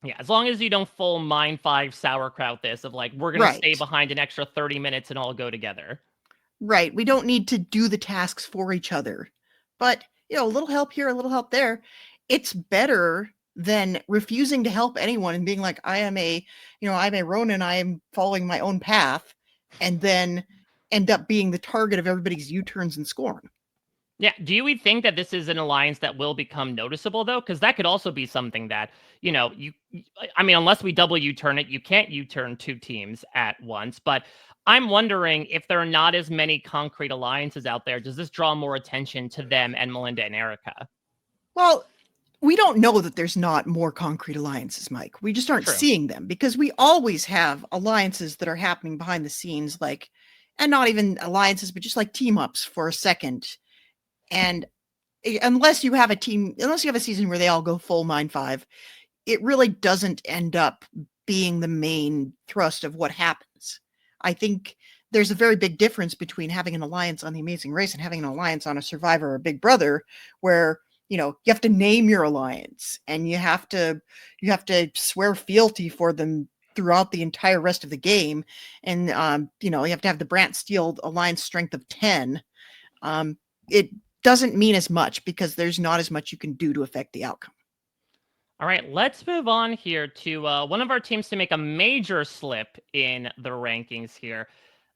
Yeah, as long as you don't full Mine 5 sauerkraut this of like, we're going to stay behind an extra 30 minutes and all go together. Right. We don't need to do the tasks for each other. But, a little help here, a little help there. It's better than refusing to help anyone and being like, I'm a Ronin, I am following my own path, and then end up being the target of everybody's U-turns and scorn. Yeah. Do you think that this is an alliance that will become noticeable, though? Because that could also be something that, unless we double U-turn it, you can't U-turn two teams at once. But I'm wondering if there are not as many concrete alliances out there. Does this draw more attention to them and Melinda and Erica? Well, we don't know that there's not more concrete alliances, Mike. We just aren't True. seeing them because we always have alliances that are happening behind the scenes, like, and not even alliances, but just like team ups for a second. And unless you have a season where they all go full 9-5, it really doesn't end up being the main thrust of what happens. I think there's a very big difference between having an alliance on The Amazing Race and having an alliance on a Survivor or Big Brother, where you have to name your alliance and you have to swear fealty for them throughout the entire rest of the game, and you have to have the Brant Steele alliance strength of 10. It doesn't mean as much because there's not as much you can do to affect the outcome. All right, let's move on here to one of our teams to make a major slip in the rankings here.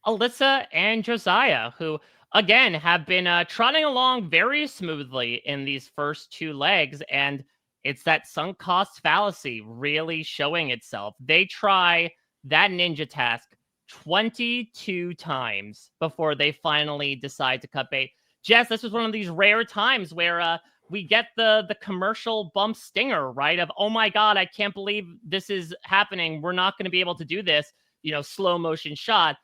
Alyssa and Josiah, who, again, have been trotting along very smoothly in these first two legs, and it's that sunk cost fallacy really showing itself. They try that ninja task 22 times before they finally decide to cut bait. Jess, this was one of these rare times where we get the commercial bump stinger, right? Of, oh my God, I can't believe this is happening. We're not going to be able to do this, slow motion shot.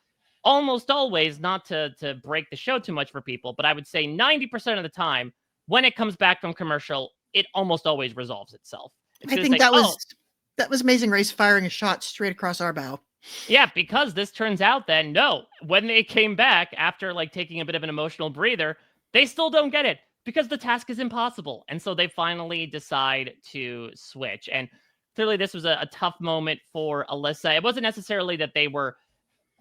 Almost always, not to break the show too much for people, but I would say 90% of the time, when it comes back from commercial, it almost always resolves itself. I think that was Amazing Race firing a shot straight across our bow. Yeah, because this turns out then, no, when they came back after taking a bit of an emotional breather, they still don't get it because the task is impossible. And so they finally decide to switch. And clearly this was a tough moment for Alyssa. It wasn't necessarily that they were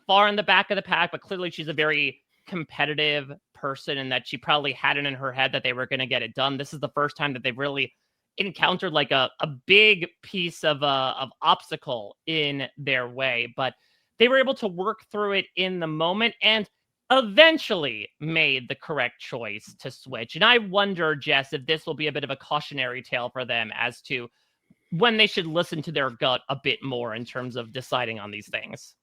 far in the back of the pack, but clearly she's a very competitive person and that she probably had it in her head that they were going to get it done. This is the first time that they've really encountered a big piece of obstacle in their way, but they were able to work through it in the moment and eventually made the correct choice to switch. And I wonder, Jess, if this will be a bit of a cautionary tale for them as to when they should listen to their gut a bit more in terms of deciding on these things.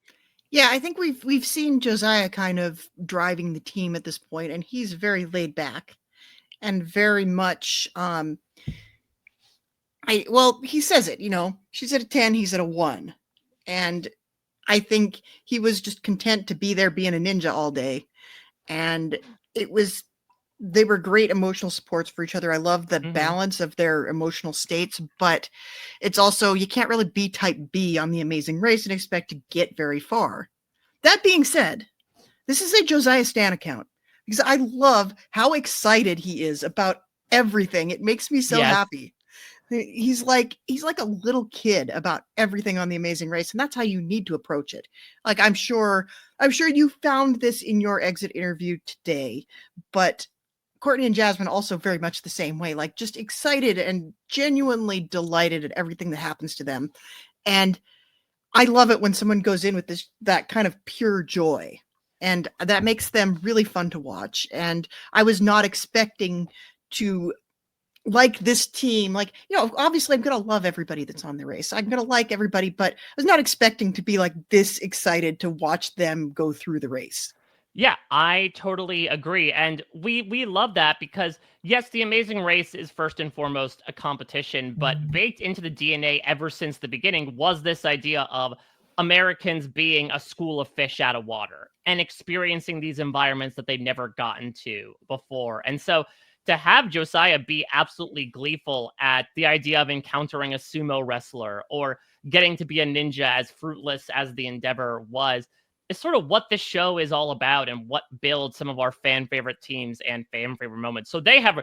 Yeah, I think we've seen Josiah kind of driving the team at this point, and he's very laid back and very much he says it, she's at a 10, he's at a 1. And I think he was just content to be there being a ninja all day. And they were great emotional supports for each other. I love the balance of their emotional states, but it's also, you can't really be type B on The Amazing Race and expect to get very far. That being said, this is a Josiah Stan account because I love how excited he is about everything. It makes me so happy. He's like a little kid about everything on The Amazing Race, and that's how you need to approach it. I'm sure you found this in your exit interview today, but Courtney and Jasmine also very much the same way, just excited and genuinely delighted at everything that happens to them. And I love it when someone goes in with that kind of pure joy, and that makes them really fun to watch. And I was not expecting to like this team. Obviously I'm going to love everybody that's on the race. I'm going to like everybody, but I was not expecting to be this excited to watch them go through the race. Yeah, I totally agree. And we love that because, yes, The Amazing Race is first and foremost a competition, but baked into the DNA ever since the beginning was this idea of Americans being a school of fish out of water and experiencing these environments that they'd never gotten to before. And so to have Josiah be absolutely gleeful at the idea of encountering a sumo wrestler or getting to be a ninja, as fruitless as the endeavor was, is sort of what this show is all about and what builds some of our fan favorite teams and fan favorite moments. So they have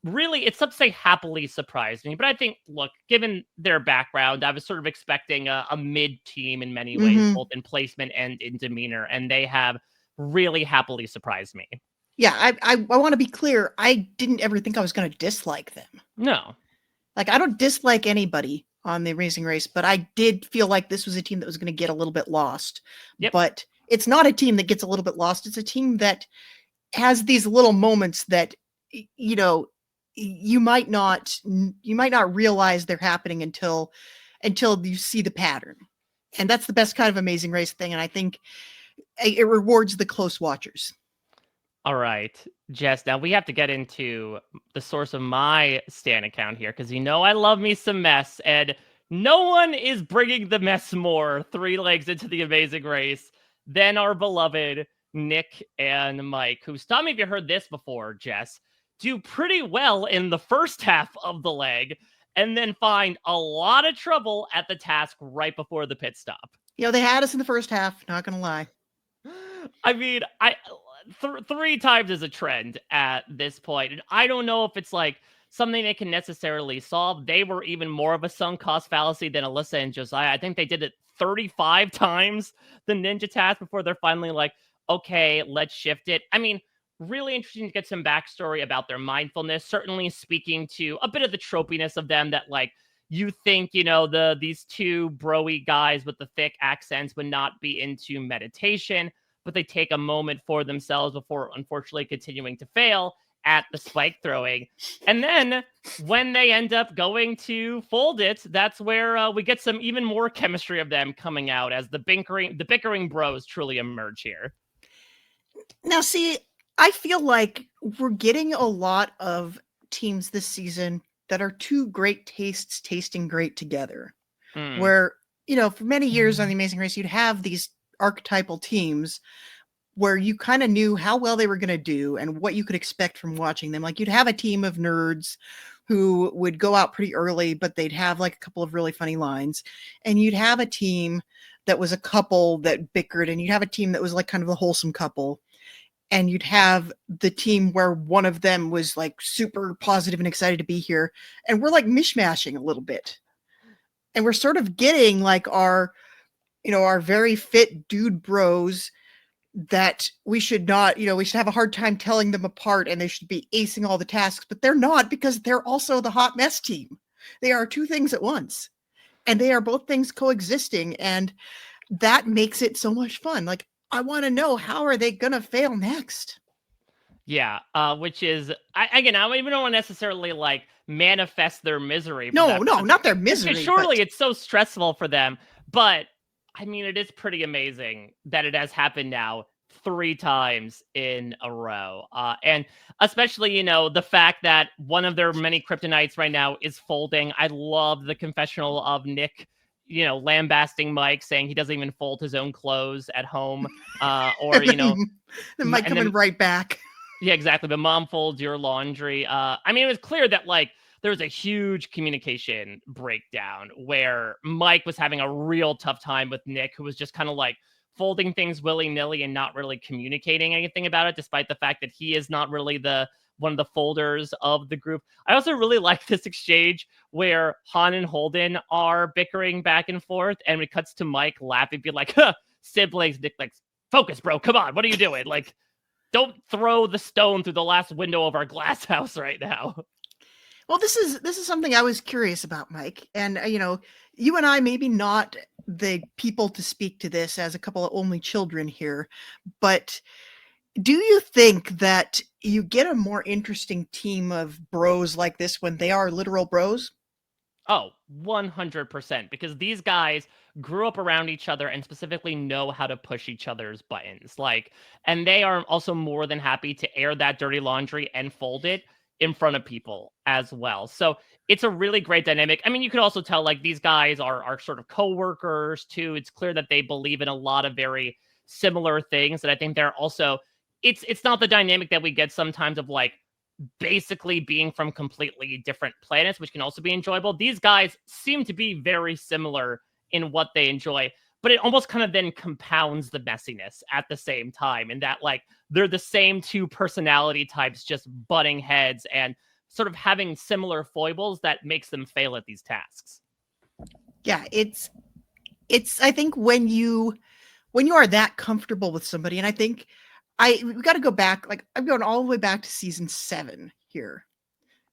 really, it's tough to say happily surprised me, but I think, look, given their background, I was sort of expecting a mid team in many ways, both in placement and in demeanor, and they have really happily surprised me. Yeah, I want to be clear. I didn't ever think I was going to dislike them. No. I don't dislike anybody on The Amazing Race, but I did feel like this was a team that was going to get a little bit lost. Yep. But it's not a team that gets a little bit lost. It's a team that has these little moments that, you might not realize they're happening until you see the pattern. And that's the best kind of Amazing Race thing. And I think it rewards the close watchers. All right, Jess, now we have to get into the source of my Stan account here, because I love me some mess, and no one is bringing the mess more 3 legs into the Amazing Race than our beloved Nick and Mike, who, stop me if you heard this before, Jess, do pretty well in the first half of the leg, and then find a lot of trouble at the task right before the pit stop. They had us in the first half, not gonna lie. I mean, 3 times is a trend at this point, and I don't know if it's like something they can necessarily solve. They were even more of a sunk cost fallacy than Alyssa and Josiah. I think they did it 35 times the ninja task before they're finally like, okay, let's shift it. I mean, really interesting to get some backstory about their mindfulness. Certainly speaking to a bit of the tropiness of them, that like you think, these 2 broy guys with the thick accents would not be into meditation, but they take a moment for themselves before unfortunately continuing to fail at the spike throwing. And then when they end up going to fold it, that's where we get some even more chemistry of them coming out as the bickering bros truly emerge here. Now, see, I feel like we're getting a lot of teams this season that are 2 great tastes tasting great together. Where, for many years on The Amazing Race, you'd have these archetypal teams where you kind of knew how well they were going to do and what you could expect from watching them. Like, you'd have a team of nerds who would go out pretty early, but they'd have like a couple of really funny lines. And you'd have a team that was a couple that bickered, and you'd have a team that was like kind of the wholesome couple. And you'd have the team where one of them was like super positive and excited to be here. And we're like mishmashing a little bit. And we're sort of getting like our very fit dude bros that we should not, we should have a hard time telling them apart, and they should be acing all the tasks, but they're not, because they're also the hot mess team. They are 2 things at once, and they are both things coexisting. And that makes it so much fun. Like, I want to know, how are they going to fail next? Yeah, which is, I even don't want to necessarily like manifest their misery. No, not their misery. Surely it's so stressful for them. But I mean, it is pretty amazing that it has happened now 3 times in a row. And especially, the fact that one of their many kryptonites right now is folding. I love the confessional of Nick, lambasting Mike, saying he doesn't even fold his own clothes at home. Or, then Mike coming right back. Yeah, exactly. But mom folds your laundry. I mean, it was clear that like there was a huge communication breakdown where Mike was having a real tough time with Nick, who was just kind of like folding things willy-nilly and not really communicating anything about it, despite the fact that he is not really one of the folders of the group. I also really like this exchange where Han and Holden are bickering back and forth, and it cuts to Mike laughing, be like, huh, siblings. Nick like, focus, bro. Come on. What are you doing? Like, don't throw the stone through the last window of our glass house right now. Well, this is something I was curious about, Mike. And, you and I, maybe not the people to speak to this as a couple of only children here, but do you think that you get a more interesting team of bros like this when they are literal bros? Oh, 100%. Because these guys grew up around each other and specifically know how to push each other's buttons. And they are also more than happy to air that dirty laundry and fold it in front of people as well. So it's a really great dynamic. I mean, you could also tell like these guys are sort of coworkers too. It's clear that they believe in a lot of very similar things. And I think they're also, it's not the dynamic that we get sometimes of like basically being from completely different planets, which can also be enjoyable. These guys seem to be very similar in what they enjoy, but it almost kind of then compounds the messiness at the same time, in that like they're the same 2 personality types just butting heads and sort of having similar foibles that makes them fail at these tasks. Yeah, it's I think when you are that comfortable with somebody, and I think we got to go back, like I'm going all the way back to season 7 here,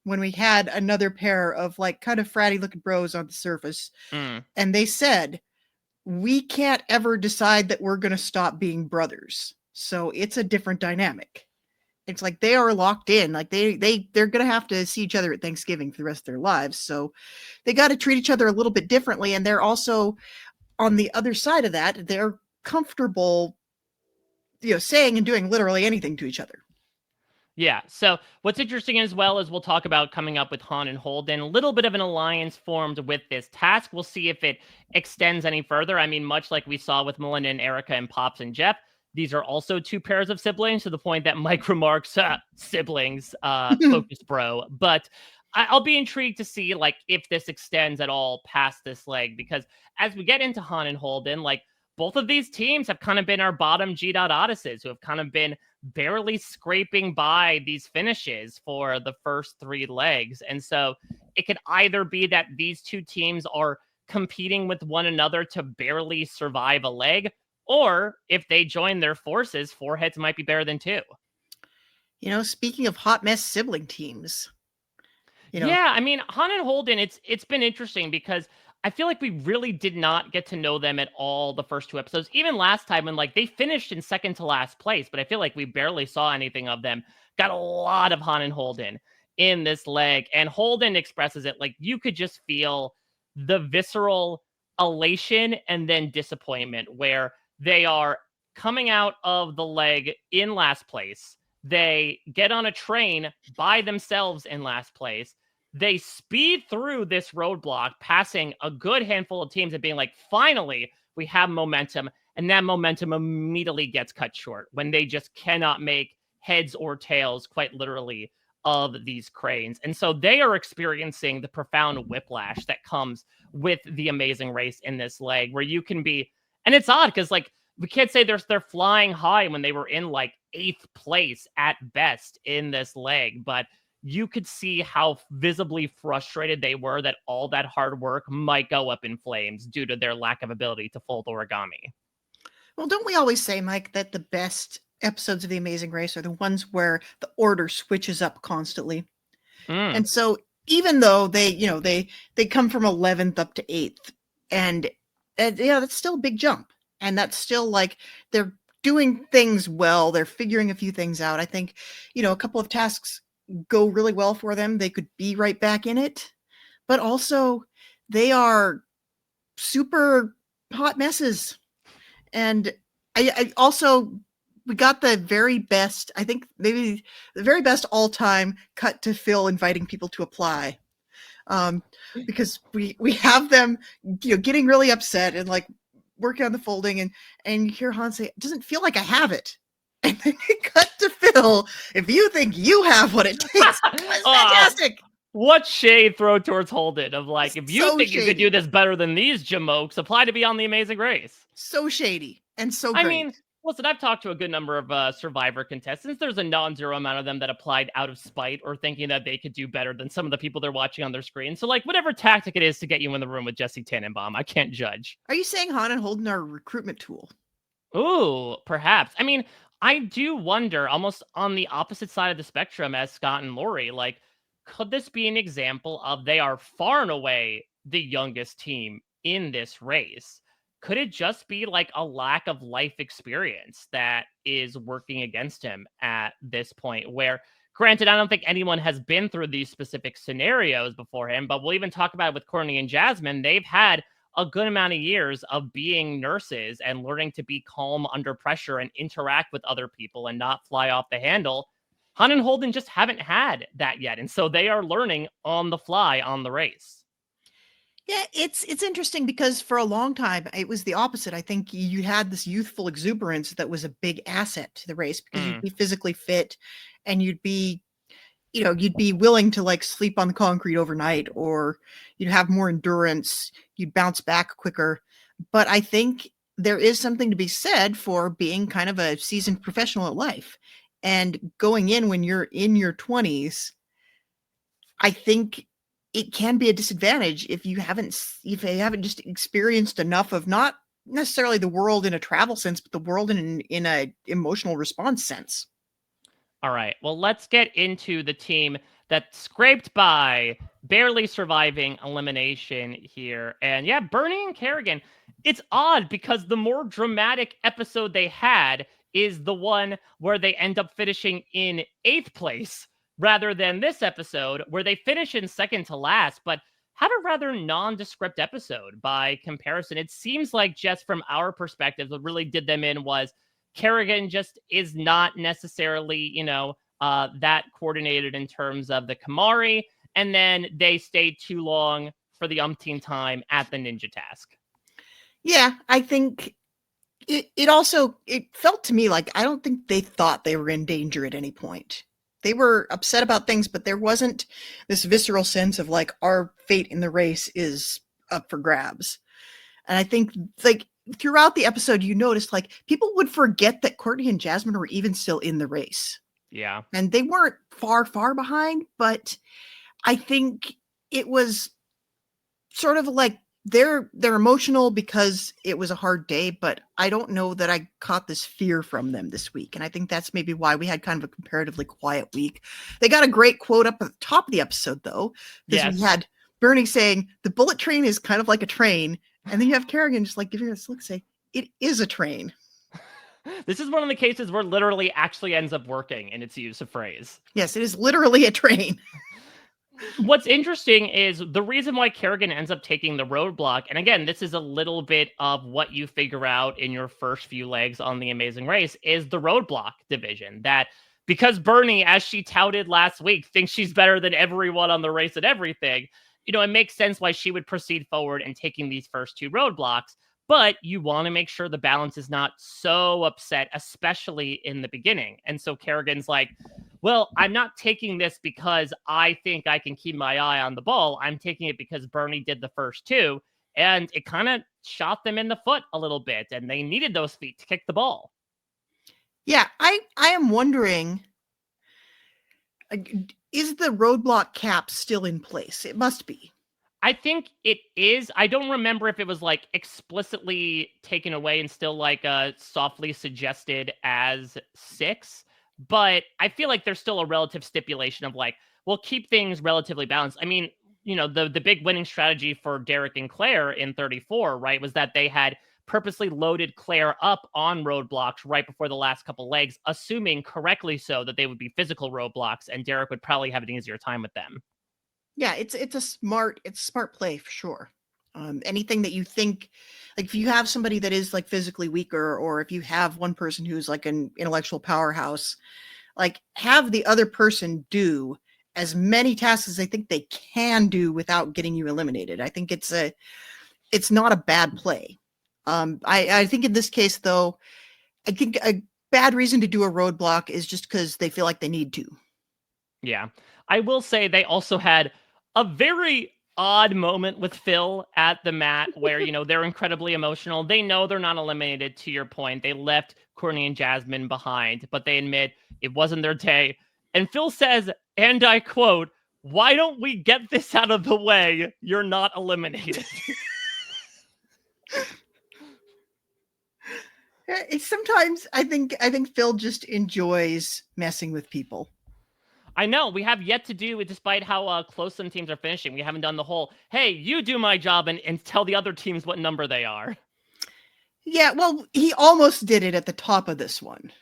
when we had another pair of like kind of fratty looking bros on the surface. And they said, we can't ever decide that we're going to stop being brothers. So it's a different dynamic. It's like they are locked in, like they're going to have to see each other at Thanksgiving for the rest of their lives. So they got to treat each other a little bit differently. And they're also on the other side of that, they're comfortable saying and doing literally anything to each other. Yeah. So what's interesting as well is we'll talk about coming up with Han and Holden. A little bit of an alliance formed with this task. We'll see if it extends any further. I mean, much like we saw with Melinda and Erica and Pops and Jeff, these are also two pairs of siblings to the point that Mike remarks, siblings, focus bro. But I'll be intrigued to see like if this extends at all past this leg, because as we get into Han and Holden, like both of these teams have kind of been our bottom G. Odysseys who have kind of been barely scraping by these finishes for the first three legs. And so it could either be that these two teams are competing with one another to barely survive a leg, or if they join their forces, four heads might be better than two. Speaking of hot mess sibling teams. Yeah, I mean, Han and Holden, it's been interesting because I feel like we really did not get to know them at all the first two episodes. Even last time when like they finished in second to last place, but I feel like we barely saw anything of them. Got a lot of Han and Holden in this leg, and Holden expresses it like you could just feel the visceral elation and then disappointment where they are coming out of the leg in last place. They get on a train by themselves in last place. They speed through this roadblock, passing a good handful of teams and being like, finally, we have momentum. And that momentum immediately gets cut short when they just cannot make heads or tails, quite literally, of these cranes. And so they are experiencing the profound whiplash that comes with the amazing race in this leg, where you can be, and it's odd because like we can't say they're flying high when they were in like 8th place at best in this leg, but you could see how visibly frustrated they were that all that hard work might go up in flames due to their lack of ability to fold origami. Well, don't we always say, Mike, that the best episodes of The Amazing Race are the ones where the order switches up constantly? And so even though they come from 11th up to 8th, and that's still a big jump. And that's still like they're doing things well. They're figuring a few things out. I think, a couple of tasks go really well for them. They could be right back in it. But also, they are super hot messes. And I also, we got the very best, I think maybe the very best all-time cut to Phil inviting people to apply. Because we have them, getting really upset and like working on the folding, and you hear Han say, it doesn't feel like I have it. And then you cut to Phil, if you think you have what it takes. It's fantastic. What shade throw towards Holden of like, if you think shady. You could do this better than these jamokes, apply to be on The Amazing Race. So shady and so great. I mean, listen, I've talked to a good number of Survivor contestants. There's a non-zero amount of them that applied out of spite or thinking that they could do better than some of the people they're watching on their screen. So, like, whatever tactic it is to get you in the room with Jesse Tannenbaum, I can't judge. Are you saying Han and Holden are a recruitment tool? Ooh, perhaps. I mean, I do wonder, almost on the opposite side of the spectrum as Scott and Lori, like, could this be an example of they are far and away the youngest team in this race? Could it just be like a lack of life experience that is working against him at this point? Where, granted, I don't think anyone has been through these specific scenarios before him, but we'll even talk about it with Courtney and Jasmine. They've had a good amount of years of being nurses and learning to be calm under pressure and interact with other people and not fly off the handle. Han and Holden just haven't had that yet. And so they are learning on the fly on the race. Yeah, it's interesting because for a long time it was the opposite. I think you had this youthful exuberance that was a big asset to the race because you'd be physically fit and you'd be willing to like sleep on the concrete overnight, or you'd have more endurance, you'd bounce back quicker. But I think there is something to be said for being kind of a seasoned professional at life and going in when you're in your 20s. I think it can be a disadvantage if you haven't just experienced enough of not necessarily the world in a travel sense, but the world in a emotional response sense. All right. Well, let's get into the team that scraped by, barely surviving elimination here. And yeah, Bernie and Kerrigan, it's odd because the more dramatic episode they had is the one where they end up finishing in 8th place rather than this episode where they finish in second to last, but have a rather nondescript episode by comparison. It seems like just from our perspective, what really did them in was Kerrigan just is not necessarily, that coordinated in terms of the Kamari, and then they stay too long for the umpteen time at the ninja task. Yeah, I think it also felt to me like I don't think they thought they were in danger at any point. They were upset about things, but there wasn't this visceral sense of like our fate in the race is up for grabs. And I think like throughout the episode, you noticed like people would forget that Courtney and Jasmine were even still in the race. Yeah. And they weren't far behind, but I think it was sort of like they're emotional because it was a hard day, but I don't know that I caught this fear from them this week. And I think that's maybe why we had kind of a comparatively quiet week. They got a great quote up at the top of the episode, though, because we had Bernie saying the bullet train is kind of like a train. And then you have Kerrigan just like giving us a look, say, it is a train. This is one of the cases where literally actually ends up working in its use of phrase. Yes, it is literally a train. What's interesting is the reason why Kerrigan ends up taking the roadblock. And again, this is a little bit of what you figure out in your first few legs on The Amazing Race is the roadblock division. That because Bernie, as she touted last week, thinks she's better than everyone on the race and everything, it makes sense why she would proceed forward and taking these first two roadblocks. But you want to make sure the balance is not so upset, especially in the beginning. And so Kerrigan's like, well, I'm not taking this because I think I can keep my eye on the ball. I'm taking it because Bernie did the first two, and it kind of shot them in the foot a little bit, and they needed those feet to kick the ball. Yeah, I am wondering, is the roadblock cap still in place? It must be. I think it is. I don't remember if it was like explicitly taken away and still like softly suggested as 6. But I feel like there's still a relative stipulation of like, we'll keep things relatively balanced. I mean, the big winning strategy for Derek and Claire in 34, right, was that they had purposely loaded Claire up on roadblocks right before the last couple legs, assuming correctly so that they would be physical roadblocks and Derek would probably have an easier time with them. Yeah, it's a smart play for sure. Anything that you think, like if you have somebody that is like physically weaker, or if you have one person who's like an intellectual powerhouse, like have the other person do as many tasks as they think they can do without getting you eliminated. I think it's not a bad play. I think in this case though, I think a bad reason to do a roadblock is just because they feel like they need to. Yeah. I will say they also had a very odd moment with Phil at the mat where, they're incredibly emotional. They know they're not eliminated, to your point. They left Courtney and Jasmine behind, but they admit it wasn't their day. And Phil says, and I quote, "Why don't we get this out of the way? You're not eliminated." Sometimes I think Phil just enjoys messing with people. I know we have yet to do, despite how close some teams are finishing, we haven't done the whole, hey, you do my job and tell the other teams what number they are. Yeah, well, he almost did it at the top of this one.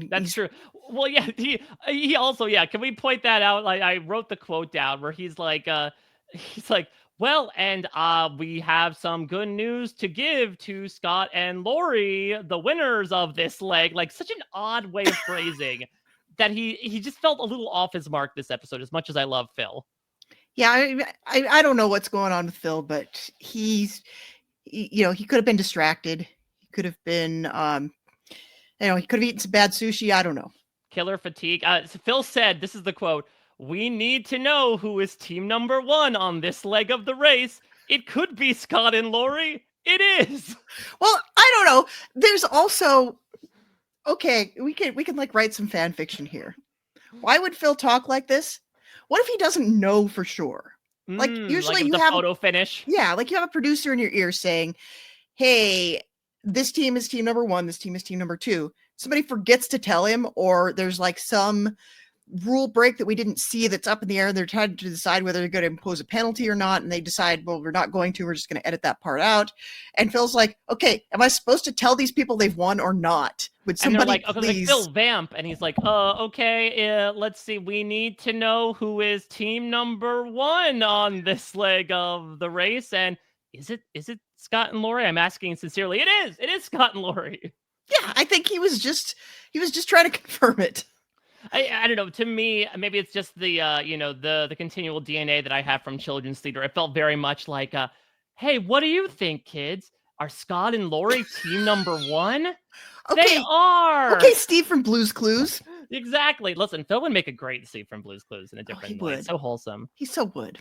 That's true. Well, yeah, he also, yeah, can we point that out? Like, I wrote the quote down where he's like, well, and we have some good news to give to Scott and Lori, the winners of this leg. Like, such an odd way of phrasing that he just felt a little off his mark this episode, as much as I love Phil. Yeah, I don't know what's going on with Phil, but he could have been distracted. He could have been, he could have eaten some bad sushi. I don't know. Killer fatigue. So Phil said, this is the quote, "We need to know who is team number 1 on this leg of the race. It could be Scott and Lori. It is." Well, I don't know. There's also, okay, we can like write some fan fiction here. Why would Phil talk like this? What if he doesn't know for sure? Like usually like you the have photo finish. Yeah, like you have a producer in your ear saying, "Hey, this team is team number 1, this team is team number 2." Somebody forgets to tell him, or there's like some rule break that we didn't see that's up in the air. They're trying to decide whether they're going to impose a penalty or not, and they decide, well, we're not going to. We're just going to edit that part out. And Phil's like, "Okay, am I supposed to tell these people they've won or not? Would somebody and they're like, okay, please?" like, Phil, vamp. And he's like, okay, let's see. We need to know who is team number 1 on this leg of the race. And is it Scott and Lori? I'm asking sincerely. It is Scott and Lori. Yeah, I think he was just trying to confirm it. I don't know. To me, maybe it's just the the continual DNA that I have from children's theater. It felt very much like, hey, what do you think, kids? Are Scott and Lori team number one? They Okay, are. okay, Steve from Blue's Clues. Exactly. Listen, Phil would make a great Steve from Blue's Clues in a Oh, he different light. would. So wholesome. He so would.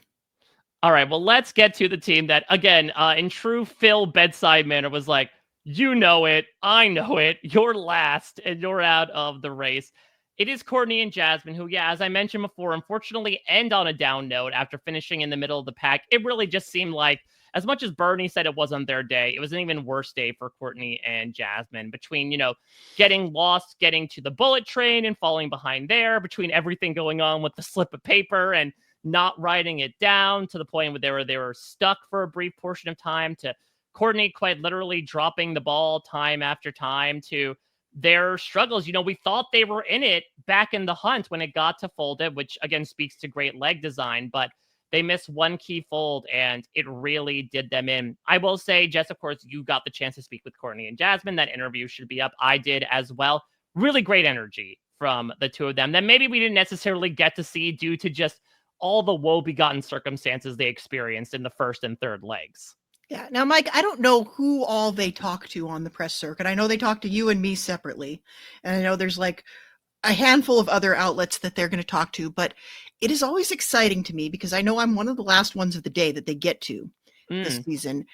All right, well, let's get to the team that, again, in true Phil bedside manner, was like, you know it, I know it, you're last, and you're out of the race. It is Courtney and Jasmine, who, yeah, as I mentioned before, unfortunately end on a down note after finishing in the middle of the pack. It really just seemed like, as much as Bernie said it wasn't their day, it was an even worse day for Courtney and Jasmine. Between, getting lost, getting to the bullet train and falling behind there, between everything going on with the slip of paper and not writing it down to the point where they were stuck for a brief portion of time, to Courtney quite literally dropping the ball time after time, to their struggles. We thought they were in it back in the hunt when it got to folded, which again speaks to great leg design, but they missed one key fold and it really did them in. I will say, Jess, of course, you got the chance to speak with Courtney and Jasmine. That interview should be up. I did as well. Really great energy from the two of them that maybe we didn't necessarily get to see due to just all the woe-begotten circumstances they experienced in the first and third legs. Yeah. Now, Mike, I don't know who all they talk to on the press circuit. I know they talk to you and me separately. And I know there's like a handful of other outlets that they're going to talk to, but it is always exciting to me because I know I'm one of the last ones of the day that they get to this season.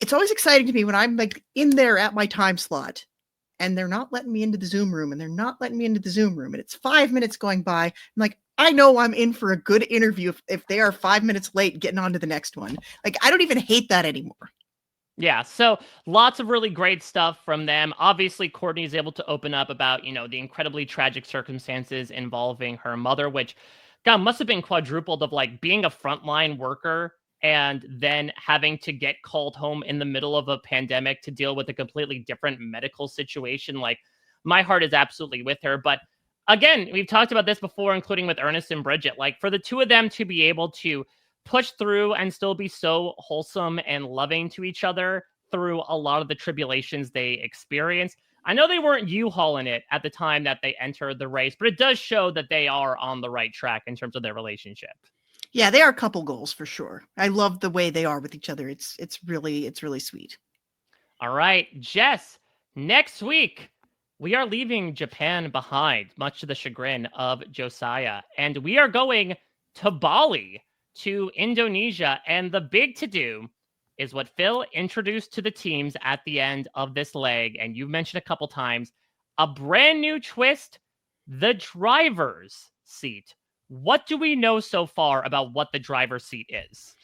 It's always exciting to me when I'm like in there at my time slot and they're not letting me into the Zoom room and they're not letting me into the Zoom room. And it's 5 minutes going by. I'm like, I know I'm in for a good interview if they are 5 minutes late getting on to the next one. Like, I don't even hate that anymore. Yeah, so lots of really great stuff from them. Obviously, Courtney is able to open up about, the incredibly tragic circumstances involving her mother, which, God, must have been quadrupled of like being a frontline worker and then having to get called home in the middle of a pandemic to deal with a completely different medical situation. Like, my heart is absolutely with her. But again, we've talked about this before, including with Ernest and Bridget. Like, for the two of them to be able to push through and still be so wholesome and loving to each other through a lot of the tribulations they experience. I know they weren't U-hauling it at the time that they entered the race, but it does show that they are on the right track in terms of their relationship. Yeah, they are couple goals for sure. I love the way they are with each other. It's really sweet. All right, Jess, next week we are leaving Japan behind, much to the chagrin of Josiah, and we are going to Bali, to Indonesia. And the big to-do is what Phil introduced to the teams at the end of this leg, and you mentioned a couple times, a brand new twist, the driver's seat. What do we know so far about what the driver's seat is?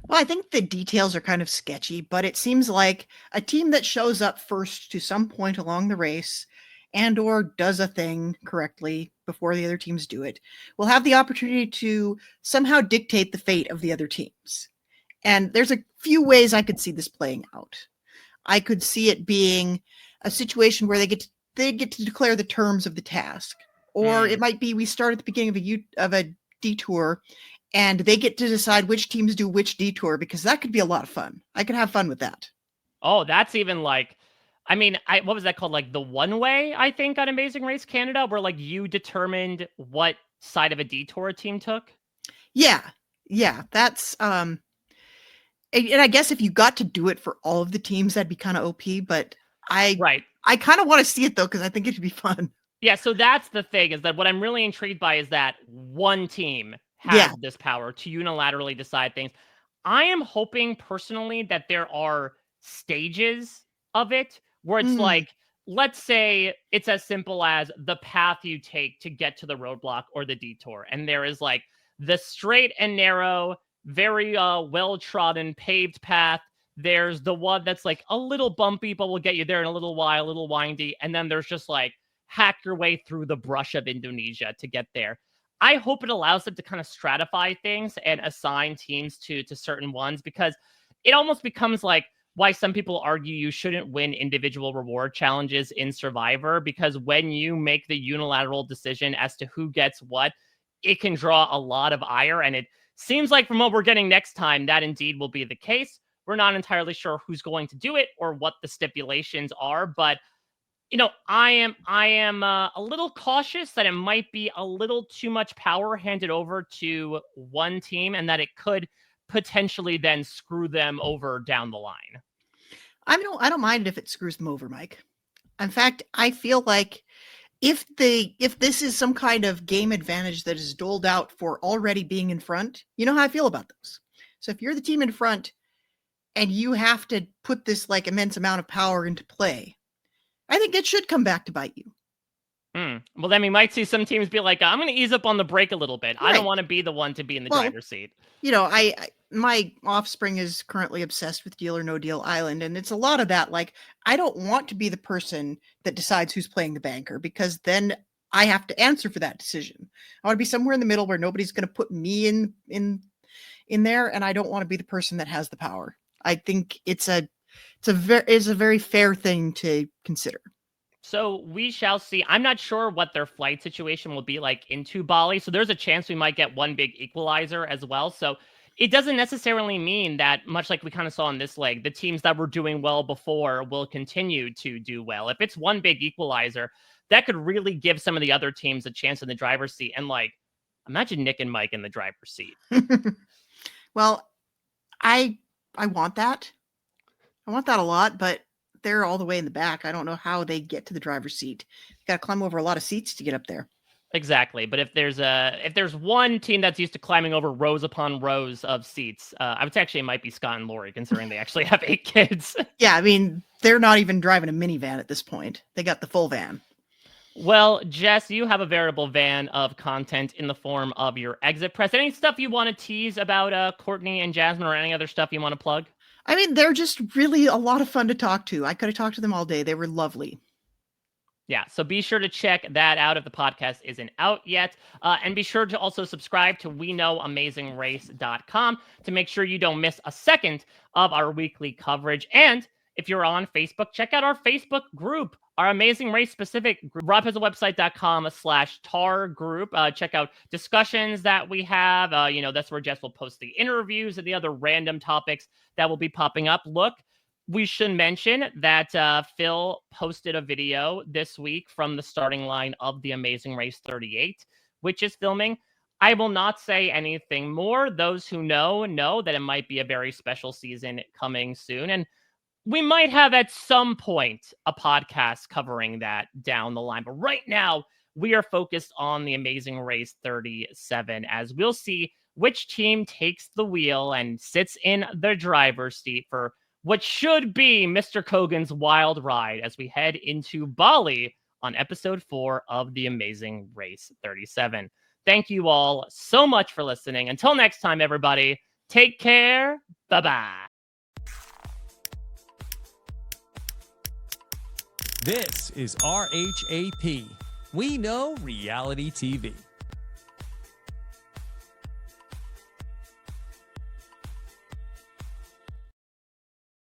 Well, I think the details are kind of sketchy, but it seems like a team that shows up first to some point along the race and or does a thing correctly before the other teams do it will have the opportunity to somehow dictate the fate of the other teams. And there's a few ways I could see this playing out. I could see it being a situation where they get to declare the terms of the task, or it might be we start at the beginning of a detour and they get to decide which teams do which detour, because that could be a lot of fun. I could have fun with that. Oh, that's even like, I mean, what was that called? Like the one way, I think, on Amazing Race Canada, where like you determined what side of a detour a team took. Yeah. That's and I guess if you got to do it for all of the teams, that'd be kind of OP. But I kind of want to see it though, because I think it'd be fun. Yeah, so that's the thing, is that what I'm really intrigued by is that one team has this power to unilaterally decide things. I am hoping personally that there are stages of it where it's like, let's say it's as simple as the path you take to get to the roadblock or the detour. And there is like the straight and narrow, very well-trodden paved path. There's the one that's like a little bumpy, but will get you there in a little while, a little windy. And then there's just like hack your way through the brush of Indonesia to get there. I hope it allows them to kind of stratify things and assign teams to certain ones, because it almost becomes like why some people argue you shouldn't win individual reward challenges in Survivor, because when you make the unilateral decision as to who gets what, it can draw a lot of ire. And it seems like from what we're getting next time, that indeed will be the case. We're not entirely sure who's going to do it or what the stipulations are, but I am a little cautious that it might be a little too much power handed over to one team, and that it could potentially then screw them over down the line. I don't mind if it screws them over, Mike. In fact, I feel like if this is some kind of game advantage that is doled out for already being in front, you know how I feel about those. So if you're the team in front and you have to put this like immense amount of power into play, I think it should come back to bite you. Well, then we might see some teams be like, I'm going to ease up on the brake a little bit. I don't Right. want to be the one to be in the Well, driver's seat. My offspring is currently obsessed with Deal or No Deal Island, and it's a lot of that. Like, I don't want to be the person that decides who's playing the banker, because then I have to answer for that decision. I want to be somewhere in the middle where nobody's going to put me in there, and I don't want to be the person that has the power. I think it's a very fair thing to consider. So we shall see. I'm not sure what their flight situation will be like into Bali. So there's a chance we might get one big equalizer as well. So it doesn't necessarily mean that, much like we kind of saw in this leg, the teams that were doing well before will continue to do well. If it's one big equalizer, that could really give some of the other teams a chance in the driver's seat. And like, imagine Nick and Mike in the driver's seat. Well, I want that. I want that a lot, but they're all the way in the back. I don't know how they get to the driver's seat. You got to climb over a lot of seats to get up there. Exactly. But if there's one team that's used to climbing over rows upon rows of seats, I would say actually it might be Scott and Lori, considering they actually have 8 kids. Yeah, I mean, they're not even driving a minivan at this point. They got the full van. Well, Jess, you have a veritable van of content in the form of your exit press. Any stuff you want to tease about Courtney and Jasmine, or any other stuff you want to plug? I mean, they're just really a lot of fun to talk to. I could have talked to them all day. They were lovely. Yeah, so be sure to check that out if the podcast isn't out yet. And be sure to also subscribe to WeKnowAmazingRace.com to make sure you don't miss a second of our weekly coverage. And if you're on Facebook, check out our Facebook group, our Amazing Race specific group, RHAPisawebsite.com/tar group. Check out discussions that we have. That's where Jess will post the interviews and the other random topics that will be popping up. Look, we should mention that Phil posted a video this week from the starting line of the Amazing Race 38, which is filming. I will not say anything more. Those who know that it might be a very special season coming soon. And we might have at some point a podcast covering that down the line. But right now, we are focused on the Amazing Race 37, as we'll see which team takes the wheel and sits in the driver's seat for what should be Mr. Kogan's wild ride as we head into Bali on episode 4 of The Amazing Race 37. Thank you all so much for listening. Until next time, everybody, take care. Bye-bye. This is RHAP. We know reality TV.